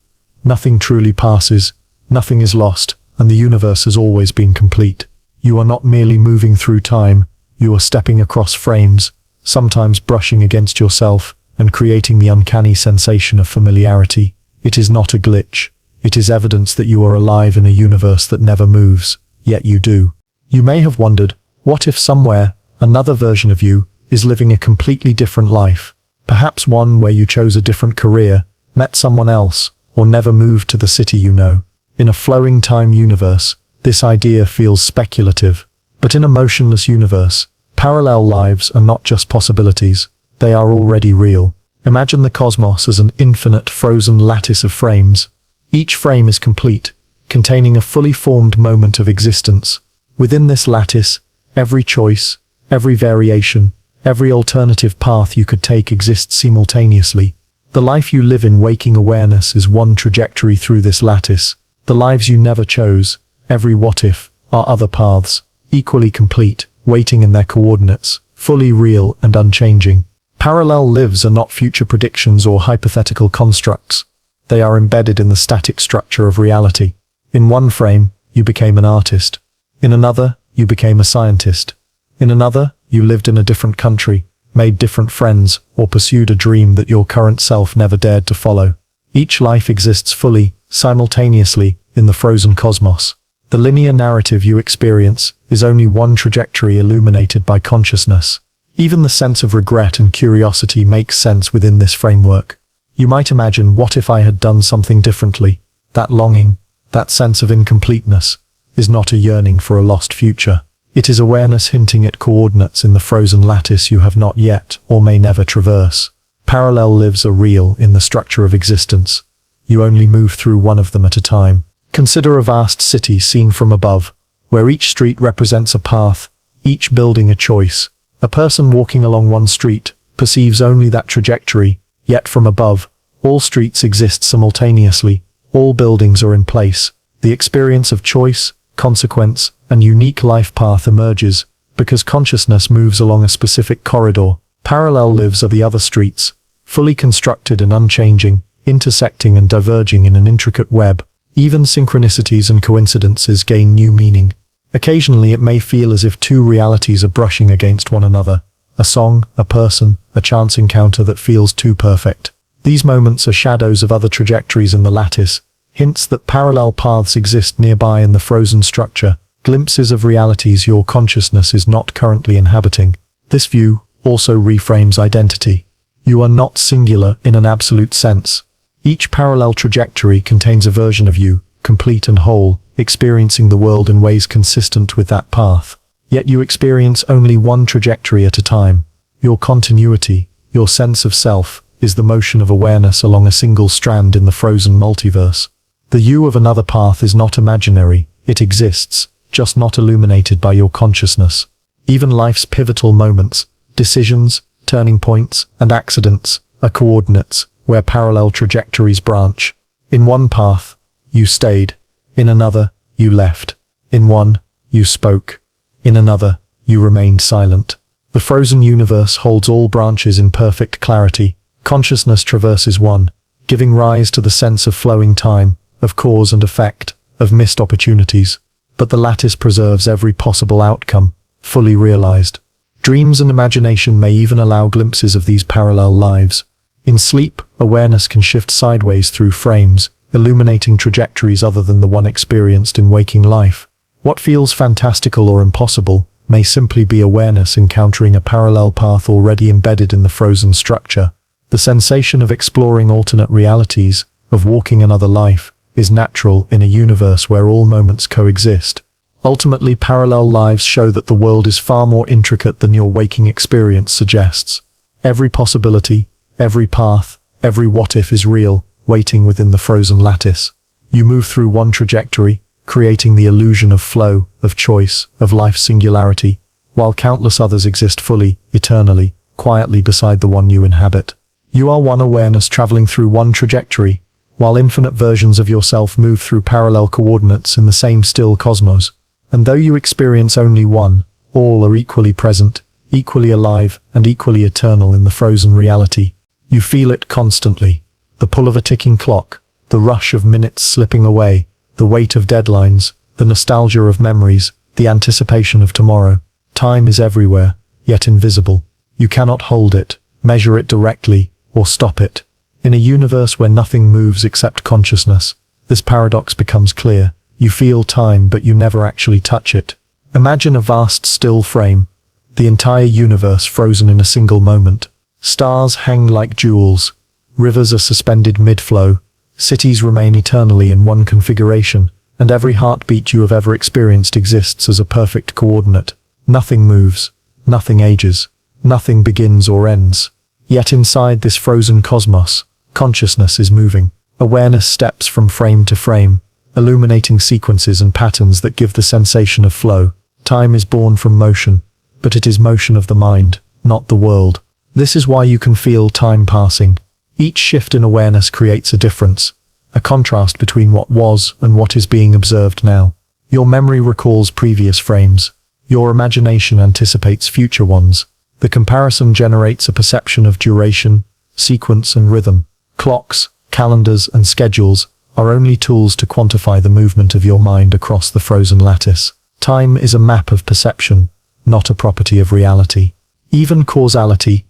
Nothing truly passes, nothing is lost, and the universe has always been complete. You are not merely moving through time, you are stepping across frames, sometimes brushing against yourself, and creating the uncanny sensation of familiarity. It is not a glitch. It is evidence that you are alive in a universe that never moves, yet you do. You may have wondered, what if somewhere, another version of you is living a completely different life, perhaps one where you chose a different career, met someone else, or never moved to the city you know. In a flowing time universe, this idea feels speculative, but in a motionless universe, parallel lives are not just possibilities, they are already real. Imagine the cosmos as an infinite frozen lattice of frames. Each frame is complete, containing a fully formed moment of existence. Within this lattice, every choice, every variation, every alternative path you could take exists simultaneously. The life you live in waking awareness is one trajectory through this lattice. The lives you never chose, every what if, are other paths, equally complete, waiting in their coordinates, fully real and unchanging. Parallel lives are not future predictions or hypothetical constructs. They are embedded in the static structure of reality. In one frame, you became an artist. In another, you became a scientist. In another, you lived in a different country, made different friends, or pursued a dream that your current self never dared to follow. Each life exists fully, simultaneously, in the frozen cosmos. The linear narrative you experience is only one trajectory illuminated by consciousness. Even the sense of regret and curiosity makes sense within this framework. You might imagine, what if I had done something differently? That longing, that sense of incompleteness, is not a yearning for a lost future. It is awareness hinting at coordinates in the frozen lattice you have not yet or may never traverse. Parallel lives are real in the structure of existence. You only move through one of them at a time. Consider a vast city seen from above, where each street represents a path, each building a choice. A person walking along one street perceives only that trajectory, yet from above, all streets exist simultaneously, all buildings are in place. The experience of choice, consequence, and unique life path emerges, because consciousness moves along a specific corridor. Parallel lives are the other streets, fully constructed and unchanging, intersecting and diverging in an intricate web. Even synchronicities and coincidences gain new meaning. Occasionally it may feel as if two realities are brushing against one another. A song, a person, a chance encounter that feels too perfect. These moments are shadows of other trajectories in the lattice, hints that parallel paths exist nearby in the frozen structure, glimpses of realities your consciousness is not currently inhabiting. This view also reframes identity. You are not singular in an absolute sense. Each parallel trajectory contains a version of you, complete and whole, experiencing the world in ways consistent with that path. Yet you experience only one trajectory at a time. Your continuity, your sense of self, is the motion of awareness along a single strand in the frozen multiverse. The you of another path is not imaginary, it exists, just not illuminated by your consciousness. Even life's pivotal moments, decisions, turning points, and accidents are coordinates where parallel trajectories branch. In one path, you stayed. In another, you left. In one, you spoke. In another, you remained silent. The frozen universe holds all branches in perfect clarity. Consciousness traverses one, giving rise to the sense of flowing time, of cause and effect, of missed opportunities. But the lattice preserves every possible outcome, fully realized. Dreams and imagination may even allow glimpses of these parallel lives. In sleep, awareness can shift sideways through frames, illuminating trajectories other than the one experienced in waking life. What feels fantastical or impossible may simply be awareness encountering a parallel path already embedded in the frozen structure. The sensation of exploring alternate realities, of walking another life, is natural in a universe where all moments coexist. Ultimately, parallel lives show that the world is far more intricate than your waking experience suggests. Every possibility, every path, every what-if is real, waiting within the frozen lattice. You move through one trajectory, creating the illusion of flow, of choice, of life's singularity, while countless others exist fully, eternally, quietly beside the one you inhabit. You are one awareness traveling through one trajectory, while infinite versions of yourself move through parallel coordinates in the same still cosmos. And though you experience only one, all are equally present, equally alive, and equally eternal in the frozen reality. You feel it constantly. The pull of a ticking clock, the rush of minutes slipping away, the weight of deadlines, the nostalgia of memories, the anticipation of tomorrow. Time is everywhere, yet invisible. You cannot hold it, measure it directly, or stop it. In a universe where nothing moves except consciousness, this paradox becomes clear. You feel time, but you never actually touch it. Imagine a vast still frame, the entire universe frozen in a single moment. Stars hang like jewels, rivers are suspended mid-flow, cities remain eternally in one configuration, and every heartbeat you have ever experienced exists as a perfect coordinate. Nothing moves, nothing ages, nothing begins or ends. Yet inside this frozen cosmos, consciousness is moving. Awareness steps from frame to frame, illuminating sequences and patterns that give the sensation of flow. Time is born from motion, but it is motion of the mind, not the world. This is why you can feel time passing. Each shift in awareness creates a difference, a contrast between what was and what is being observed now. Your memory recalls previous frames. Your imagination anticipates future ones. The comparison generates a perception of duration, sequence and rhythm. Clocks, calendars and schedules are only tools to quantify the movement of your mind across the frozen lattice. Time is a map of perception, not a property of reality. Even causality,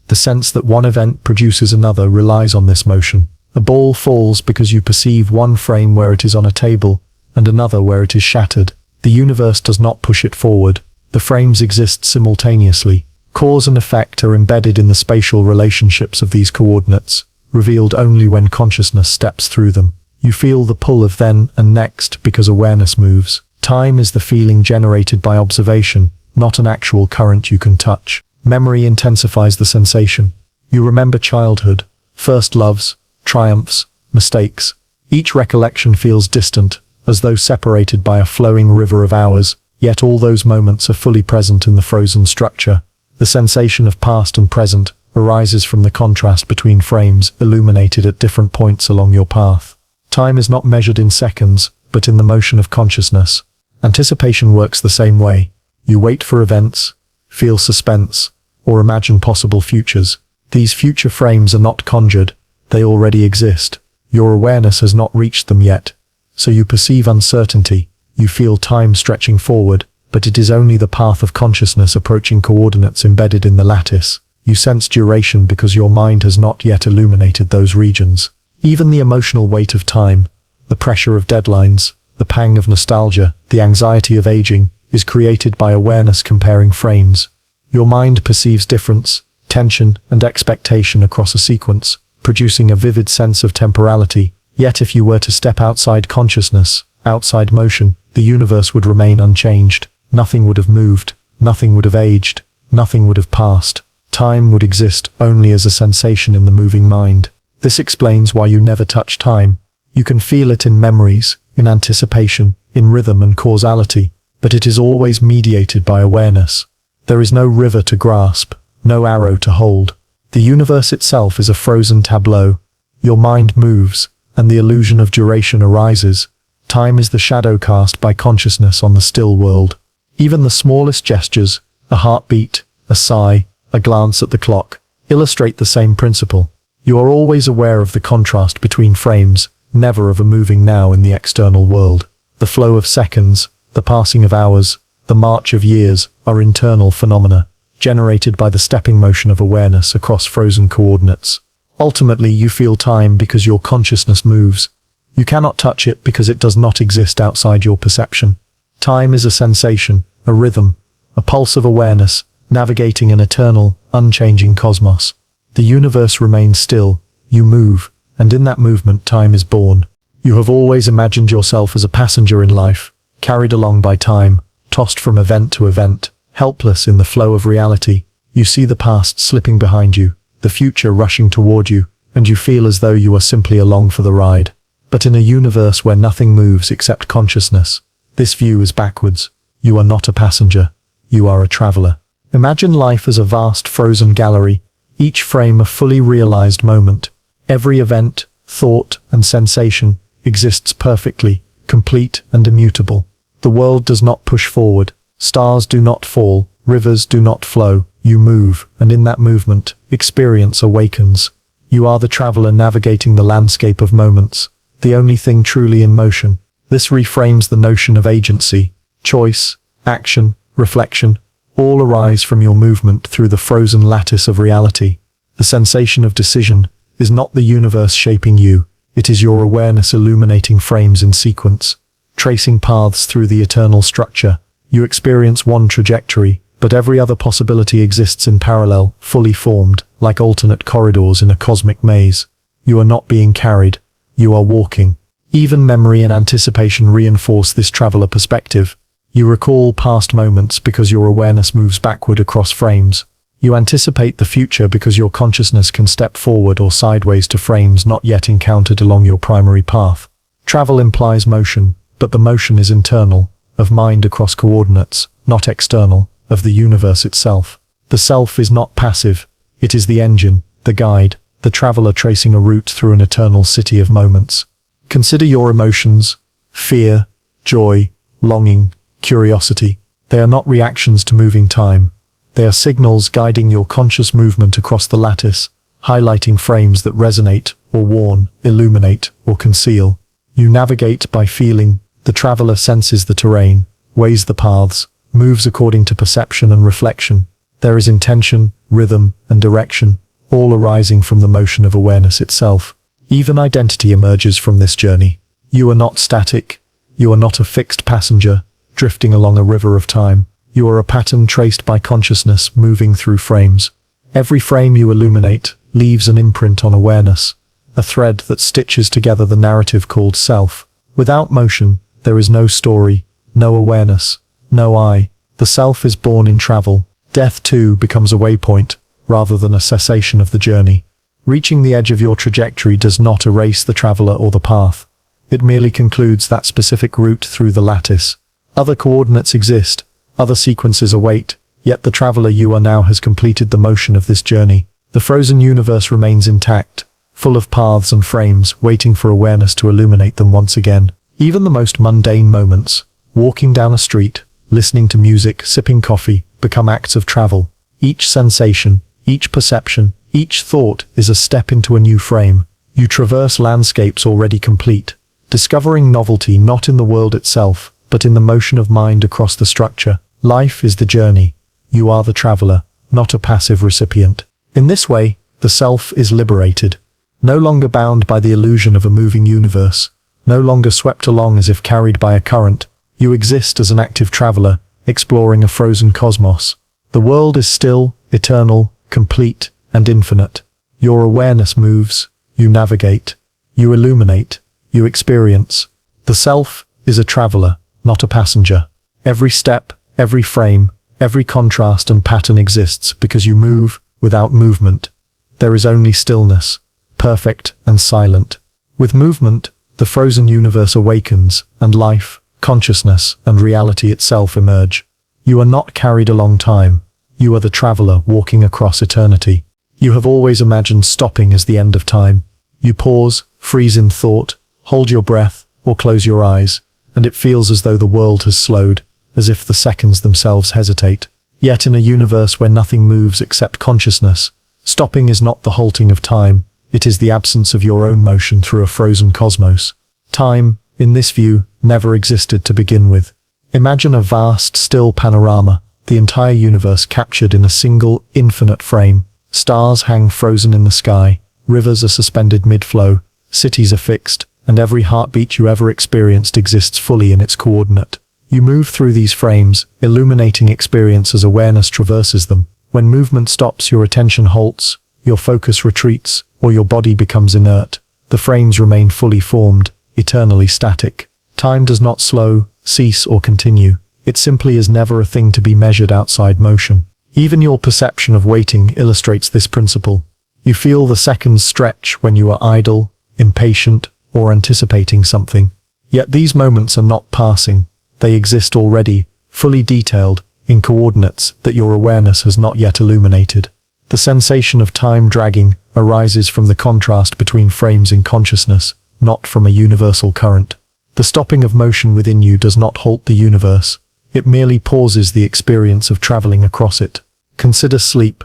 the sense that one event produces another, relies on this motion. A ball falls because you perceive one frame where it is on a table and another where it is shattered. The universe does not push it forward. The frames exist simultaneously. Cause and effect are embedded in the spatial relationships of these coordinates, revealed only when consciousness steps through them. You feel the pull of then and next because awareness moves. Time is the feeling generated by observation, not an actual current you can touch. Memory intensifies the sensation. You remember childhood, first loves, triumphs, mistakes. Each recollection feels distant, as though separated by a flowing river of hours, yet all those moments are fully present in the frozen structure. The sensation of past and present arises from the contrast between frames illuminated at different points along your path. Time is not measured in seconds, but in the motion of consciousness. Anticipation works the same way. You wait for events, feel suspense, or imagine possible futures. These future frames are not conjured, they already exist. Your awareness has not reached them yet, so you perceive uncertainty. You feel time stretching forward, but it is only the path of consciousness approaching coordinates embedded in the lattice. You sense duration because your mind has not yet illuminated those regions. Even the emotional weight of time, the pressure of deadlines, the pang of nostalgia, the anxiety of aging, is created by awareness comparing frames. Your mind perceives difference, tension, and expectation across a sequence, producing a vivid sense of temporality. Yet if you were to step outside consciousness, outside motion, the universe would remain unchanged. Nothing would have moved, nothing would have aged, nothing would have passed. Time would exist only as a sensation in the moving mind. This explains why you never touch time. You can feel it in memories, in anticipation, in rhythm and causality, but it is always mediated by awareness. There is no river to grasp, no arrow to hold. The universe itself is a frozen tableau. Your mind moves, and the illusion of duration arises. Time is the shadow cast by consciousness on the still world. Even the smallest gestures, a heartbeat, a sigh, a glance at the clock, illustrate the same principle. You are always aware of the contrast between frames, never of a moving now in the external world. The flow of seconds, the passing of hours, the march of years are internal phenomena, generated by the stepping motion of awareness across frozen coordinates. Ultimately, you feel time because your consciousness moves. You cannot touch it because it does not exist outside your perception. Time is a sensation, a rhythm, a pulse of awareness, navigating an eternal, unchanging cosmos. The universe remains still, you move, and in that movement time is born. You have always imagined yourself as a passenger in life, carried along by time, tossed from event to event, helpless in the flow of reality. You see the past slipping behind you, the future rushing toward you, and you feel as though you are simply along for the ride. But in a universe where nothing moves except consciousness, this view is backwards. You are not a passenger, you are a traveler. Imagine life as a vast frozen gallery, each frame a fully realized moment. Every event, thought, and sensation exists perfectly, complete and immutable. The world does not push forward, stars do not fall, rivers do not flow. You move, and in that movement, experience awakens. You are the traveler navigating the landscape of moments, the only thing truly in motion. This reframes the notion of agency. Choice, action, reflection, all arise from your movement through the frozen lattice of reality. The sensation of decision is not the universe shaping you, it is your awareness illuminating frames in sequence. Tracing paths through the eternal structure, you experience one trajectory, but every other possibility exists in parallel, fully formed, like alternate corridors in a cosmic maze. You are not being carried, you are walking. Even memory and anticipation reinforce this traveler perspective. You recall past moments because your awareness moves backward across frames. You anticipate the future because your consciousness can step forward or sideways to frames not yet encountered along your primary path. Travel implies motion, but the motion is internal, of mind across coordinates, not external, of the universe itself. The self is not passive, it is the engine, the guide, the traveler tracing a route through an eternal city of moments. Consider your emotions, fear, joy, longing, curiosity. They are not reactions to moving time. They are signals guiding your conscious movement across the lattice, highlighting frames that resonate or warn, illuminate or conceal. You navigate by feeling. The traveler senses the terrain, weighs the paths, moves according to perception and reflection. There is intention, rhythm, and direction, all arising from the motion of awareness itself. Even identity emerges from this journey. You are not static. You are not a fixed passenger, drifting along a river of time. You are a pattern traced by consciousness moving through frames. Every frame you illuminate leaves an imprint on awareness, a thread that stitches together the narrative called self. Without motion, there is no story, no awareness, no I. The self is born in travel. Death too becomes a waypoint, rather than a cessation of the journey. Reaching the edge of your trajectory does not erase the traveler or the path. It merely concludes that specific route through the lattice. Other coordinates exist, other sequences await, yet the traveler you are now has completed the motion of this journey. The frozen universe remains intact, full of paths and frames, waiting for awareness to illuminate them once again. Even the most mundane moments, walking down a street, listening to music, sipping coffee, become acts of travel. Each sensation, each perception, each thought is a step into a new frame. You traverse landscapes already complete, discovering novelty not in the world itself, but in the motion of mind across the structure. Life is the journey. You are the traveler, not a passive recipient. In this way, the self is liberated, no longer bound by the illusion of a moving universe, no longer swept along as if carried by a current. You exist as an active traveler, exploring a frozen cosmos. The world is still, eternal, complete, and infinite. Your awareness moves, you navigate, you illuminate, you experience. The self is a traveler, not a passenger. Every step, every frame, every contrast and pattern exists because you move without movement. There is only stillness, perfect and silent. With movement, the frozen universe awakens, and life, consciousness, and reality itself emerge. You are not carried along time. You are the traveler walking across eternity. You have always imagined stopping as the end of time. You pause, freeze in thought, hold your breath, or close your eyes, and it feels as though the world has slowed, as if the seconds themselves hesitate. Yet in a universe where nothing moves except consciousness, stopping is not the halting of time, it is the absence of your own motion through a frozen cosmos. Time, in this view, never existed to begin with. Imagine a vast, still panorama, the entire universe captured in a single, infinite frame. Stars hang frozen in the sky, rivers are suspended mid-flow, cities are fixed, and every heartbeat you ever experienced exists fully in its coordinate. You move through these frames, illuminating experience as awareness traverses them. When movement stops, your attention halts, your focus retreats, or your body becomes inert. The frames remain fully formed, eternally static. Time does not slow, cease, or continue. It simply is never a thing to be measured outside motion. Even your perception of waiting illustrates this principle. You feel the seconds stretch when you are idle, impatient, or anticipating something. Yet these moments are not passing. They exist already, fully detailed, in coordinates that your awareness has not yet illuminated. The sensation of time dragging arises from the contrast between frames in consciousness, not from a universal current. The stopping of motion within you does not halt the universe. It merely pauses the experience of traveling across it. Consider sleep.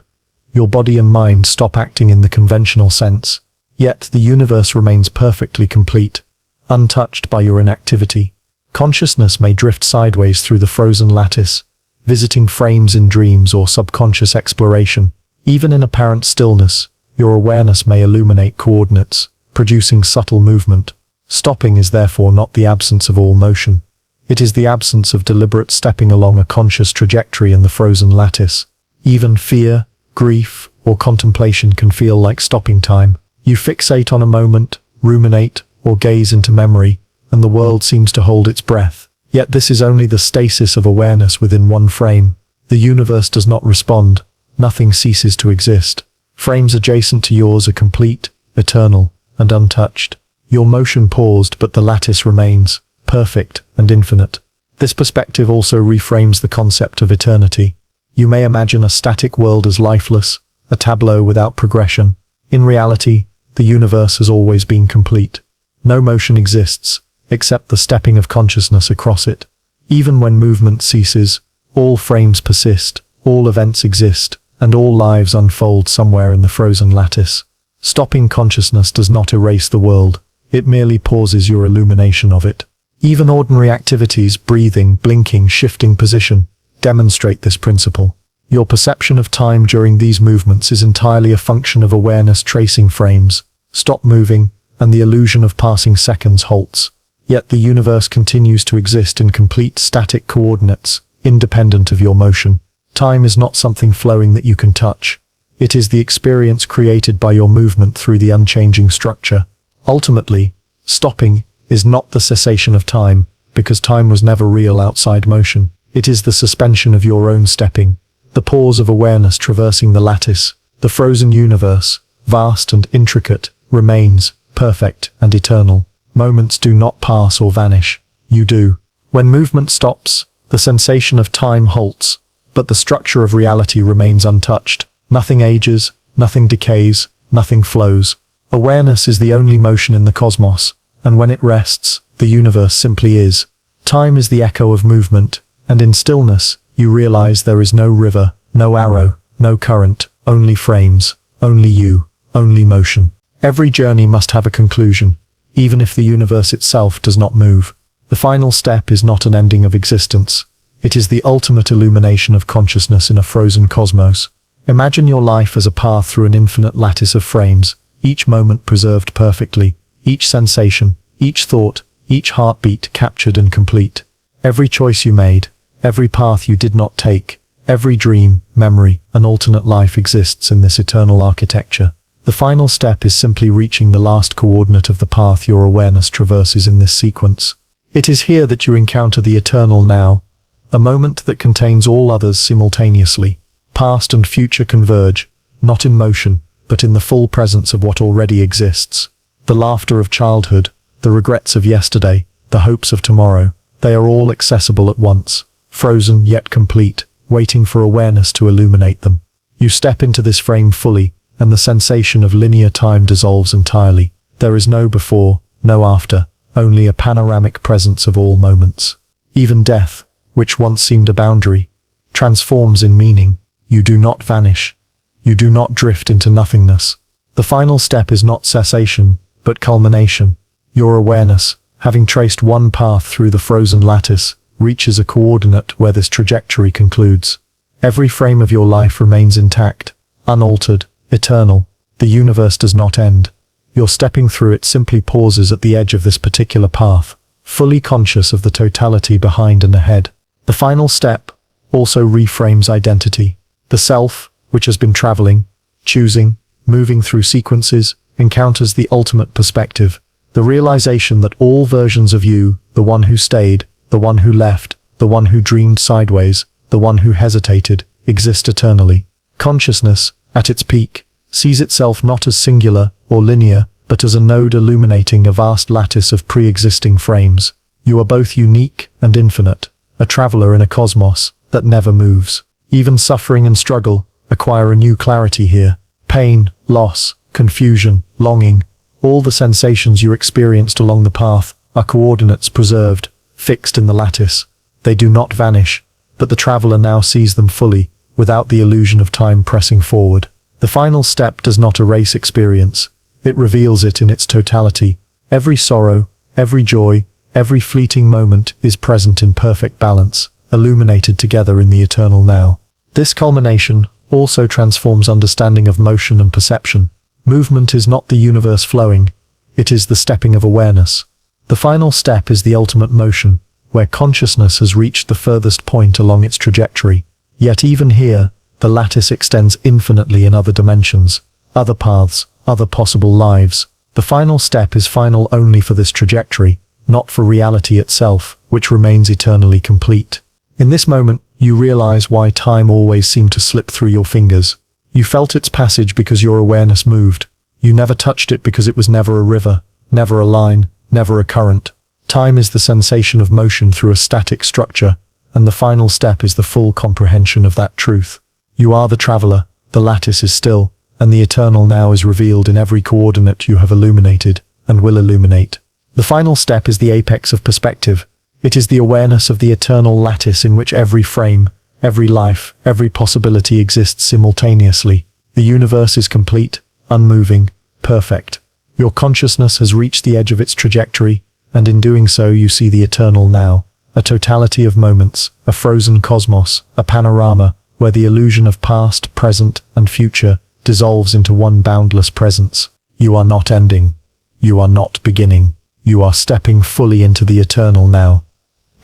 Your body and mind stop acting in the conventional sense. Yet the universe remains perfectly complete, untouched by your inactivity. Consciousness may drift sideways through the frozen lattice, visiting frames in dreams or subconscious exploration. Even in apparent stillness, your awareness may illuminate coordinates, producing subtle movement. Stopping is therefore not the absence of all motion. It is the absence of deliberate stepping along a conscious trajectory in the frozen lattice. Even fear, grief, or contemplation can feel like stopping time. You fixate on a moment, ruminate, or gaze into memory, and the world seems to hold its breath. Yet this is only the stasis of awareness within one frame. The universe does not respond. Nothing ceases to exist. Frames adjacent to yours are complete, eternal, and untouched. Your motion paused, but the lattice remains, perfect and infinite. This perspective also reframes the concept of eternity. You may imagine a static world as lifeless, a tableau without progression. In reality, the universe has always been complete. No motion exists, except the stepping of consciousness across it. Even when movement ceases, all frames persist, all events exist, and all lives unfold somewhere in the frozen lattice. Stopping consciousness does not erase the world, it merely pauses your illumination of it. Even ordinary activities, breathing, blinking, shifting position, demonstrate this principle. Your perception of time during these movements is entirely a function of awareness tracing frames. Stop moving, and the illusion of passing seconds halts. Yet the universe continues to exist in complete static coordinates, independent of your motion. Time is not something flowing that you can touch. It is the experience created by your movement through the unchanging structure. Ultimately, stopping is not the cessation of time, because time was never real outside motion. It is the suspension of your own stepping, the pause of awareness traversing the lattice. The frozen universe, vast and intricate, remains perfect and eternal. Moments do not pass or vanish. You do. When movement stops, the sensation of time halts, but the structure of reality remains untouched. Nothing ages, nothing decays, nothing flows. Awareness is the only motion in the cosmos, and when it rests, the universe simply is. Time is the echo of movement, and in stillness, you realize there is no river, no arrow, no current, only frames, only you, only motion. Every journey must have a conclusion, even if the universe itself does not move. The final step is not an ending of existence. It is the ultimate illumination of consciousness in a frozen cosmos. Imagine your life as a path through an infinite lattice of frames, each moment preserved perfectly, each sensation, each thought, each heartbeat captured and complete. Every choice you made, every path you did not take, every dream, memory, and alternate life exists in this eternal architecture. The final step is simply reaching the last coordinate of the path your awareness traverses in this sequence. It is here that you encounter the eternal now, a moment that contains all others simultaneously. Past and future converge, not in motion, but in the full presence of what already exists. The laughter of childhood, the regrets of yesterday, the hopes of tomorrow, they are all accessible at once, frozen yet complete, waiting for awareness to illuminate them. You step into this frame fully, and the sensation of linear time dissolves entirely. There is no before, no after, only a panoramic presence of all moments. Even death, which once seemed a boundary, transforms in meaning. You do not vanish. You do not drift into nothingness. The final step is not cessation, but culmination. Your awareness, having traced one path through the frozen lattice, reaches a coordinate where this trajectory concludes. Every frame of your life remains intact, unaltered, eternal. The universe does not end. Your stepping through it simply pauses at the edge of this particular path, fully conscious of the totality behind and ahead. The final step also reframes identity. The self, which has been traveling, choosing, moving through sequences, encounters the ultimate perspective. The realization that all versions of you, the one who stayed, the one who left, the one who dreamed sideways, the one who hesitated, exist eternally. Consciousness, at its peak, sees itself not as singular or linear, but as a node illuminating a vast lattice of pre-existing frames. You are both unique and infinite, a traveler in a cosmos that never moves. Even suffering and struggle acquire a new clarity here. Pain, loss, confusion, longing, all the sensations you experienced along the path are coordinates preserved, fixed in the lattice. They do not vanish, but the traveler now sees them fully, without the illusion of time pressing forward. The final step does not erase experience. It reveals it in its totality. Every sorrow, every joy, every fleeting moment is present in perfect balance, illuminated together in the eternal now. This culmination also transforms understanding of motion and perception. Movement is not the universe flowing, it is the stepping of awareness. The final step is the ultimate motion, where consciousness has reached the furthest point along its trajectory. Yet even here, the lattice extends infinitely in other dimensions, other paths, other possible lives. The final step is final only for this trajectory, not for reality itself, which remains eternally complete. In this moment, you realize why time always seemed to slip through your fingers. You felt its passage because your awareness moved. You never touched it because it was never a river, never a line, never a current. Time is the sensation of motion through a static structure, and the final step is the full comprehension of that truth. You are the traveler, the lattice is still, and the eternal now is revealed in every coordinate you have illuminated, and will illuminate. The final step is the apex of perspective. It is the awareness of the eternal lattice in which every frame, every life, every possibility exists simultaneously. The universe is complete, unmoving, perfect. Your consciousness has reached the edge of its trajectory, and in doing so you see the eternal now, a totality of moments, a frozen cosmos, a panorama where the illusion of past, present, and future dissolves into one boundless presence. You are not ending. You are not beginning. You are stepping fully into the eternal now,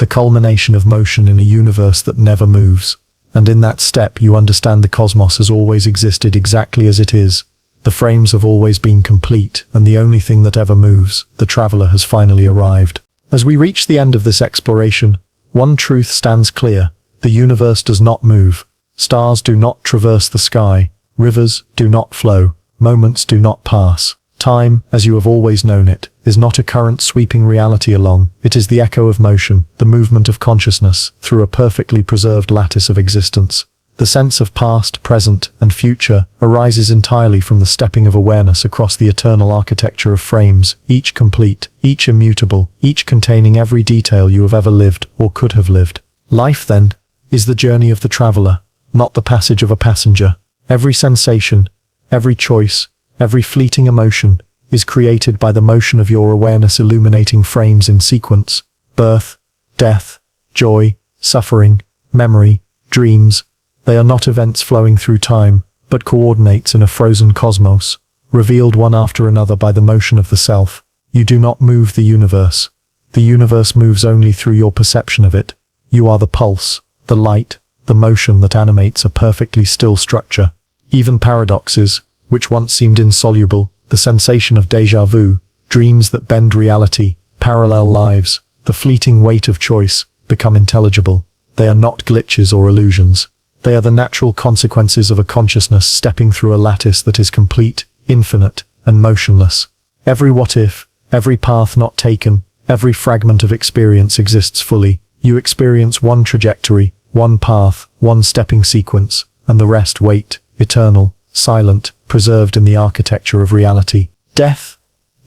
the culmination of motion in a universe that never moves. And in that step you understand the cosmos has always existed exactly as it is. The frames have always been complete, and the only thing that ever moves, the traveler, has finally arrived. As we reach the end of this exploration, one truth stands clear. The universe does not move. Stars do not traverse the sky. Rivers do not flow. Moments do not pass. Time, as you have always known it, is not a current sweeping reality along. It is the echo of motion, the movement of consciousness, through a perfectly preserved lattice of existence. The sense of past, present, and future arises entirely from the stepping of awareness across the eternal architecture of frames, each complete, each immutable, each containing every detail you have ever lived or could have lived. Life, then, is the journey of the traveler, not the passage of a passenger. Every sensation, every choice, every fleeting emotion is created by the motion of your awareness illuminating frames in sequence. Birth, death, joy, suffering, memory, dreams. They are not events flowing through time, but coordinates in a frozen cosmos, revealed one after another by the motion of the self. You do not move the universe. The universe moves only through your perception of it. You are the pulse, the light, the motion that animates a perfectly still structure. Even paradoxes, which once seemed insoluble, the sensation of déjà vu, dreams that bend reality, parallel lives, the fleeting weight of choice, become intelligible. They are not glitches or illusions. They are the natural consequences of a consciousness stepping through a lattice that is complete, infinite, and motionless. Every what-if, every path not taken, every fragment of experience exists fully. You experience one trajectory, one path, one stepping sequence, and the rest wait, eternal, silent, preserved in the architecture of reality. Death,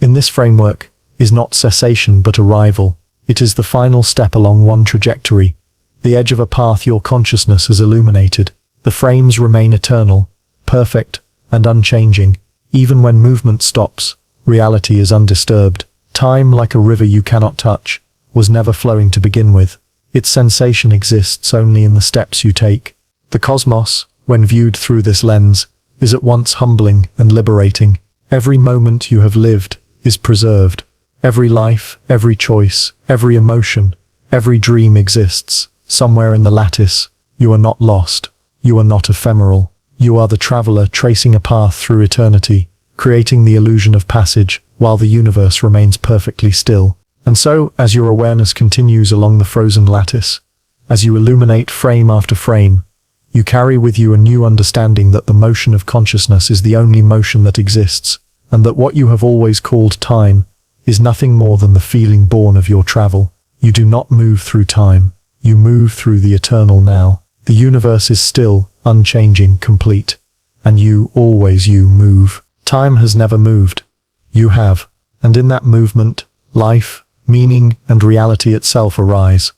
in this framework, is not cessation but arrival. It is the final step along one trajectory, the edge of a path your consciousness has illuminated. The frames remain eternal, perfect, and unchanging. Even when movement stops, reality is undisturbed. Time, like a river you cannot touch, was never flowing to begin with. Its sensation exists only in the steps you take. The cosmos, when viewed through this lens, is at once humbling and liberating. Every moment you have lived is preserved. Every life, every choice, every emotion, every dream exists. Somewhere in the lattice, you are not lost. You are not ephemeral. You are the traveler tracing a path through eternity, creating the illusion of passage while the universe remains perfectly still. And so, as your awareness continues along the frozen lattice, as you illuminate frame after frame, you carry with you a new understanding that the motion of consciousness is the only motion that exists, and that what you have always called time is nothing more than the feeling born of your travel. You do not move through time. You move through the eternal now. The universe is still, unchanging, complete. And you, always you, move. Time has never moved. You have. And in that movement, life, meaning, and reality itself arise.